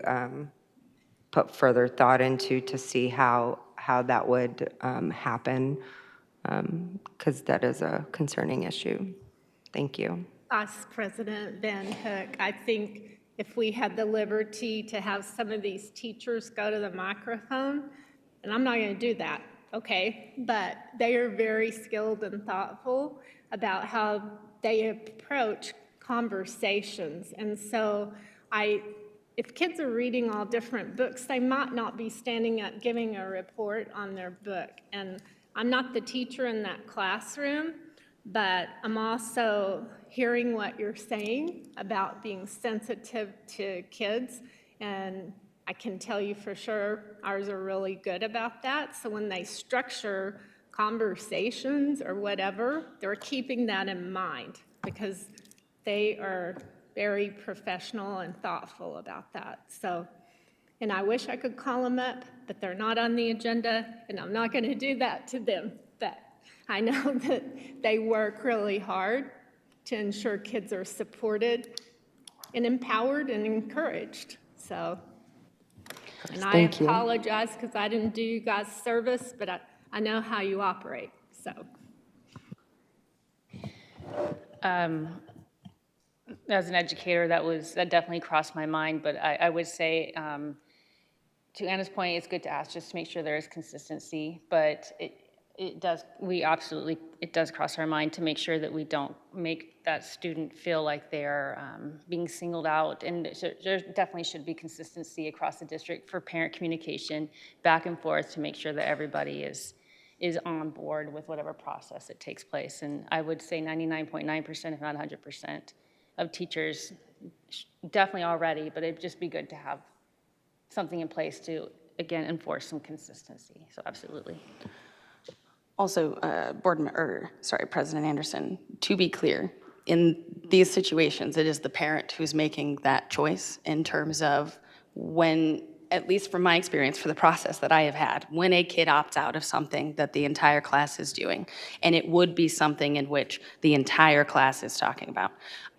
put further thought into to see how that would happen, because that is a concerning issue. Thank you. Vice President Van Hook, I think if we had the liberty to have some of these teachers go to the microphone, and I'm not going to do that, okay? But they are very skilled and thoughtful about how they approach conversations. And so if kids are reading all different books, they might not be standing up giving a report on their book. And I'm not the teacher in that classroom, but I'm also hearing what you're saying about being sensitive to kids And I can tell you for sure, ours are really good about that. So when they structure conversations or whatever, they're keeping that in mind because they are very professional and thoughtful about that. So, and I wish I could call them up, but they're not on the agenda, and I'm not going to do that to them. But I know that they work really hard to ensure kids are supported and empowered and encouraged. So, and I Thank you. apologize because I didn't do you guys service, but I know how you operate, so. As an educator, that definitely crossed my mind, but I would say, to Anna's point, it's good to ask just to make sure there is consistency, but it does cross our mind to make sure that we don't make that student feel like they're being singled out, and there definitely should be consistency across the district for parent communication back and forth to make sure that everybody is on board with whatever process that takes place. And I would say 99.9%, if not 100%, of teachers definitely already, but it'd just be good to have something in place to, again, enforce some consistency. So absolutely. Also, President Anderson, to be clear, in these situations, it is the parent who's making that choice in terms of when, at least from my experience for the process that I have had, when a kid opts out of something that the entire class is doing, and it would be something in which the entire class is talking about,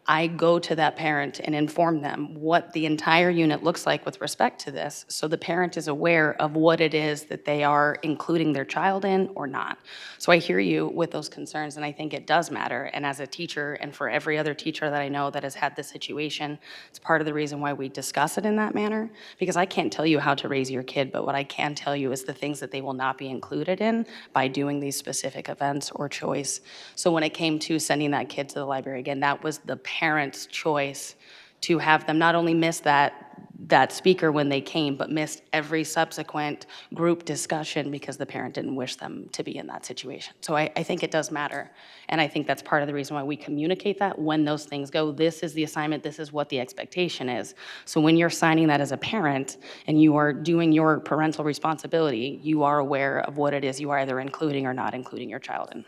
I go to that parent and inform them what the entire unit looks like with respect to this, so the parent is aware of what it is that they are including their child in or not. So I hear you with those concerns, and I think it does matter. And as a teacher, and for every other teacher that I know that has had this situation, it's part of the reason why we discuss it in that manner, because I can't tell you how to raise your kid, but what I can tell you is the things that they will not be included in by doing these specific events or choice. So when it came to sending that kid to the library, again, that was the parent's choice to have them not only miss that speaker when they came, but missed every subsequent group discussion because the parent didn't wish them to be in that situation. So I think it does matter, and I think that's part of the reason why we communicate that when those things go, this is the assignment, this is what the expectation is. So when you're signing that as a parent and you are doing your parental responsibility, you are aware of what it is you are either including or not including your child in.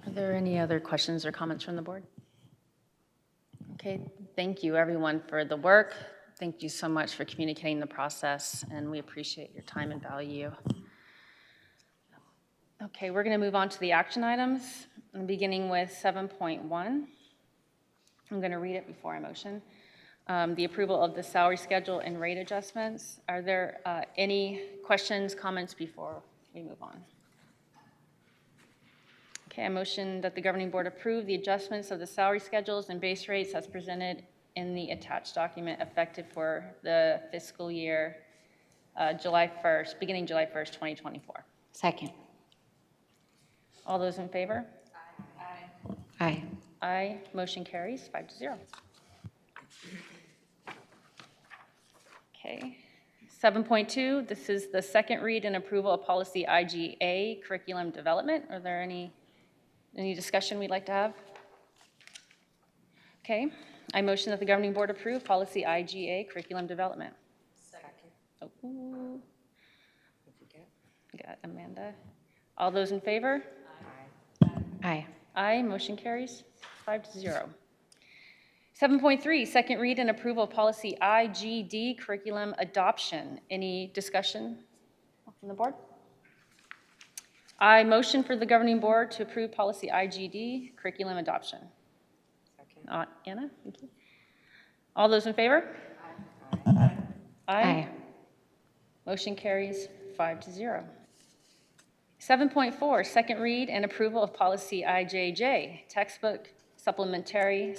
Are there any other questions or comments from the board? Okay, thank you everyone for the work. Thank you so much for communicating the process, and we appreciate your time and value. Okay, we're going to move on to the action items, beginning with 7.1. I'm going to read it before I motion. The approval of the salary schedule and rate adjustments. Are there any questions, comments before we move on? Okay, I motion that the governing board approve the adjustments of the salary schedules and base rates as presented in the attached document effective for the fiscal year beginning July 1st, 2024. Second. All those in favor? Aye. Aye. Motion carries 5-0. Okay. 7.2, this is the second read and approval of policy IGA, curriculum development. Are there any discussion we'd like to have? Okay, I motion that the governing board approve policy IGA, curriculum development. Second. Oh, got Amanda. All those in favor? Aye. Aye, motion carries 5-0. 7.3, second read and approval of policy IGD, curriculum adoption. Any discussion from the board? I motion for the governing board to approve policy IGD, curriculum adoption. Second. Anna, thank you. All those in favor? Aye. Aye. Motion carries 5-0. 7.4, second read and approval of policy IJJ, textbook supplementary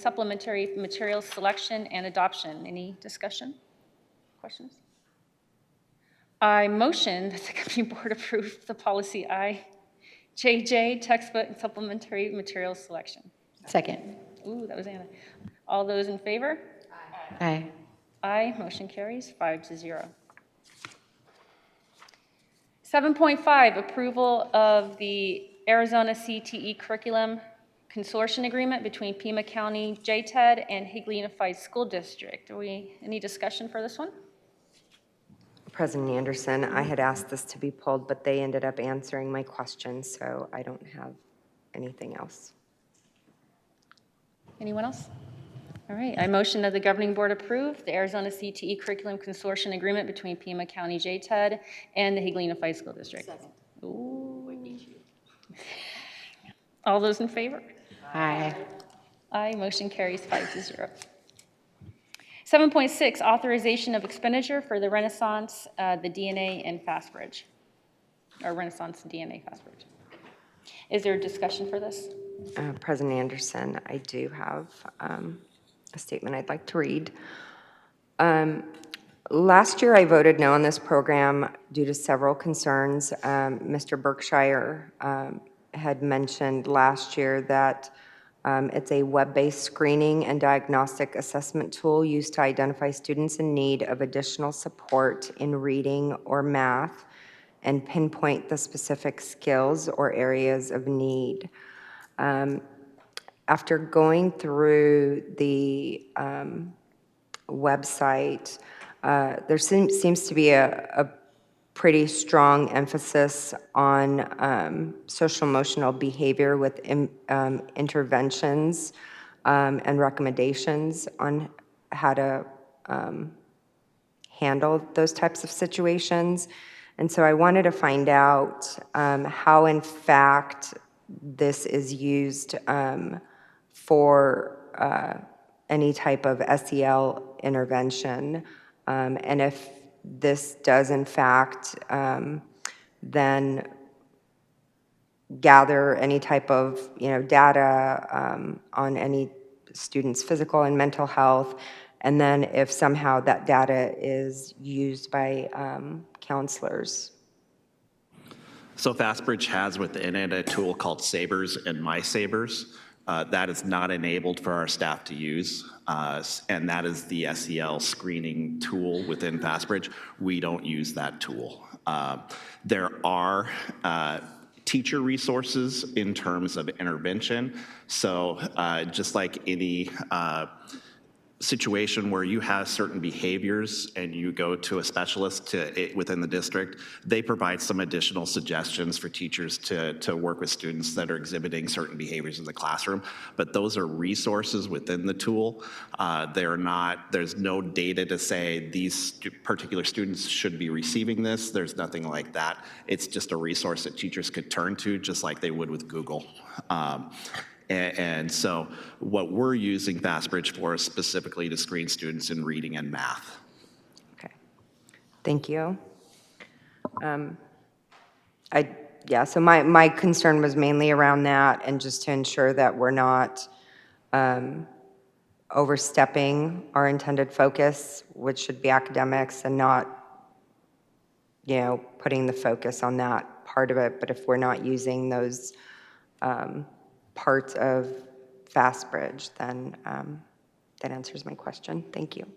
materials selection and adoption. Any discussion? Questions? I motion that the governing board approve the policy IJJ, textbook and supplementary materials selection. Second. Ooh, that was Anna. All those in favor? Aye. Aye. Motion carries 5-0. 7.5, approval of the Arizona CTE curriculum consortium agreement between Pima County JTED and Higley Unified School District. Any discussion for this one? President Anderson, I had asked this to be pulled, but they ended up answering my question, so I don't have anything else. Anyone else? All right, I motion that the governing board approve the Arizona CTE Curriculum Consortium Agreement between Pima County JTED and the Higley Unified School District. Second. Ooh. All those in favor? Aye. Aye, motion carries 5-0. 7.6, authorization of expenditure for the Renaissance, the DNA and FastBridge, or Renaissance DNA FastBridge. Is there a discussion for this? President Anderson, I do have a statement I'd like to read. Last year, I voted no on this program due to several concerns. Mr. Berkshire had mentioned last year that it's a web-based screening and diagnostic assessment tool used to identify students in need of additional support in reading or math and pinpoint the specific skills or areas of need. After going through the website, there seems to be a pretty strong emphasis on social emotional behavior with interventions and recommendations on how to handle those types of situations. And so I wanted to find out how, in fact, this is used for any type of SEL intervention, and if this does, in fact, then gather any type of data on any student's physical and mental health, and then if somehow that data is used by counselors. So FastBridge has within it a tool called Sabers and My Sabers. That is not enabled for our staff to use, and that is the SEL screening tool within FastBridge. We don't use that tool. There are teacher resources in terms of intervention. So just like any situation where you have certain behaviors and you go to a specialist within the district, they provide some additional suggestions for teachers to work with students that are exhibiting certain behaviors in the classroom. But those are resources within the tool. There's no data to say these particular students should be receiving this. There's nothing like that. It's just a resource that teachers could turn to just like they would with Google. And so what we're using FastBridge for is specifically to screen students in reading and math. Okay, thank you. So my concern was mainly around that, and just to ensure that we're not overstepping our intended focus, which should be academics, and not, putting the focus on that part of it. But if we're not using those parts of FastBridge, then that answers my question. Thank you.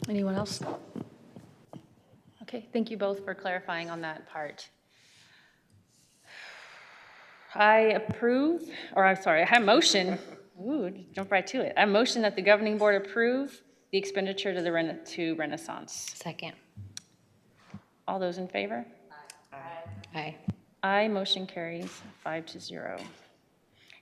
Anyone else? Okay, thank you both for clarifying on that part. I motion, jump right to it. I motion that the governing board approve the expenditure to Renaissance. Second. All those in favor? Aye. Aye, motion carries 5-0.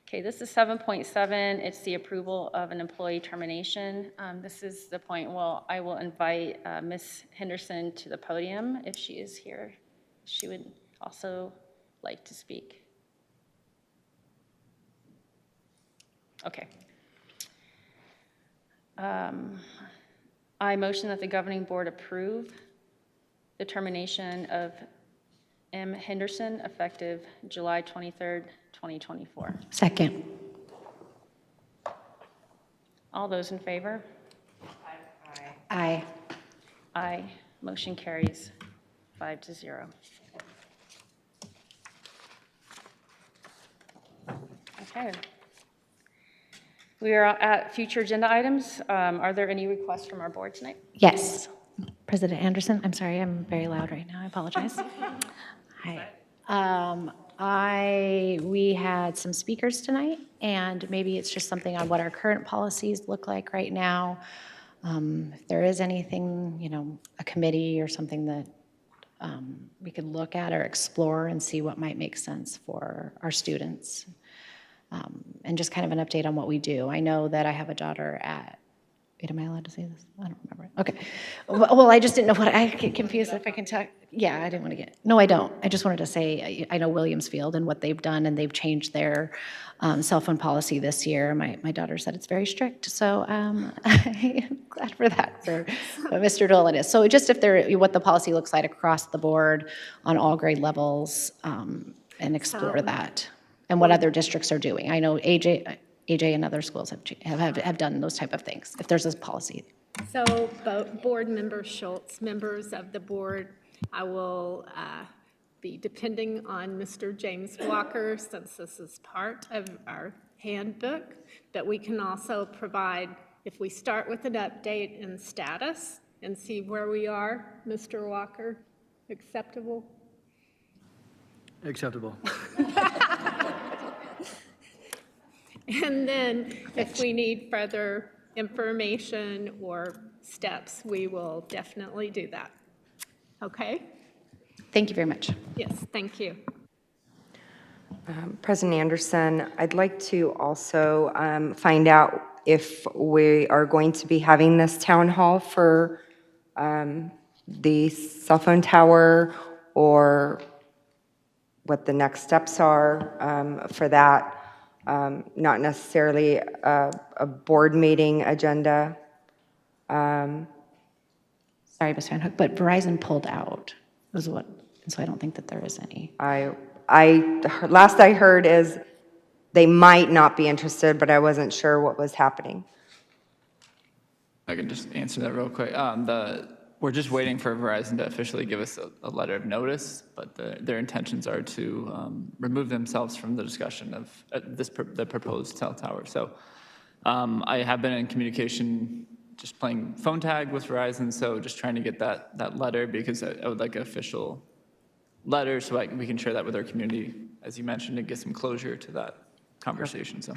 Okay, this is 7.7. It's the approval of an employee termination. This is the point where I will invite Ms. Henderson to the podium if she is here. She would also like to speak. Okay. I motion that the governing board approve the termination of M. Henderson, effective July 23rd, 2024. Second. All those in favor? Aye. Aye. Motion carries 5-0. Okay. We are at future agenda items. Are there any requests from our board tonight? Yes. President Anderson, I'm sorry, I'm very loud right now. I apologize. Hi. We had some speakers tonight, and maybe it's just something on what our current policies look like right now. If there is anything, a committee or something that we could look at or explore and see what might make sense for our students. And just kind of an update on what we do. I know that I have a daughter at, wait, am I allowed to say this? I don't remember. Okay. Well, I just didn't know what, I get confused if I can talk. Yeah, I didn't want to get, no, I don't. I just wanted to say, I know Williamsfield and what they've done, and they've changed their cell phone policy this year. My daughter said it's very strict, so I am glad for that, for what Mr. Dolan is. So just what the policy looks like across the board on all grade levels, and explore that, and what other districts are doing. I know AJ and other schools have done those type of things, if there's a policy. So, Board Member Schultz, members of the board, I will be depending on Mr. James Walker, since this is part of our handbook, but we can also provide, if we start with an update and status and see where we are, Mr. Walker, acceptable? Acceptable. And then if we need further information or steps, we will definitely do that. Okay? Thank you very much. Yes, thank you. President Anderson, I'd like to also find out if we are going to be having this town hall for the cell phone tower, or what the next steps are for that. Not necessarily a board meeting agenda. Sorry, Ms. Van Hook, but Verizon pulled out, was what, and so I don't think that there is any. Last I heard is they might not be interested, but I wasn't sure what was happening. I can just answer that real quick. We're just waiting for Verizon to officially give us a letter of notice, but their intentions are to remove themselves from the discussion of the proposed cell tower. So I have been in communication, just playing phone tag with Verizon, so just trying to get that letter, because I would like an official letter so we can share that with our community, as you mentioned, and get some closure to that conversation. So.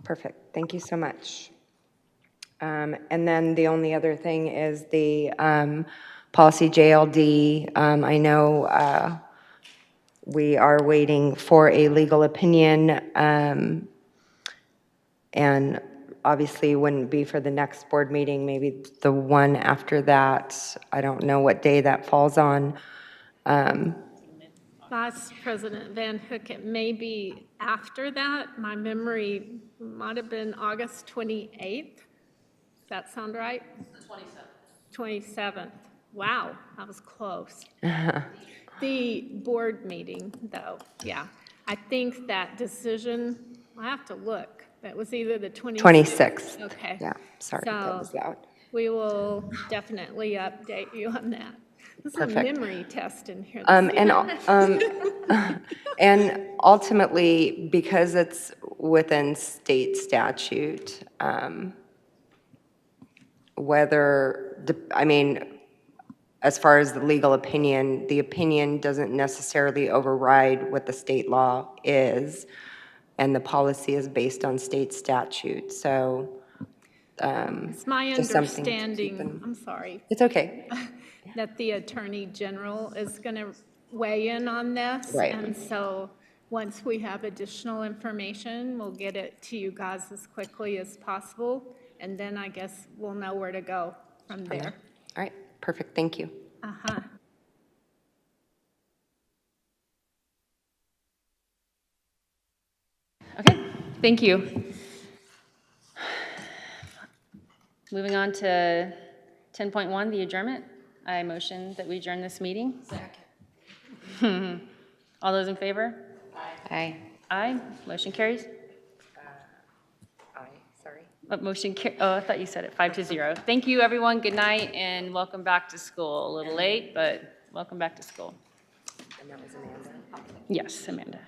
Perfect. Thank you so much. And then the only other thing is the policy JLD. I know we are waiting for a legal opinion, and obviously wouldn't be for the next board meeting, maybe the one after that. I don't know what day that falls on. Vice President Van Hook, it may be after that. My memory might have been August 28th. Does that sound right? The 27th. 27th. Wow, that was close. The board meeting, though, yeah. I think that decision, I have to look. That was either the 26th. Okay. Yeah, sorry, that was loud. We will definitely update you on that. This is a Perfect. memory test in here. And ultimately, because it's within state statute, as far as the legal opinion, the opinion doesn't necessarily override what the state law is, and the policy is based on state statute. So it's my just something to keep understanding, I'm sorry. It's okay. That the Attorney General is going to weigh in on this. Right. And so once we have additional information, we'll get it to you guys as quickly as possible. And then I guess we'll know where to go from there. All right, perfect, thank you. Uh-huh. Okay, thank you. Moving on to 10.1, the adjournment. I motion that we adjourn this meeting. Second. All those in favor? Aye. Aye. Motion carries. Aye, sorry. Oh, I thought you said it, 5-0. Thank you, everyone. Good night, and welcome back to school. A little late, but welcome back to school. And that was Amanda. Yes, Amanda.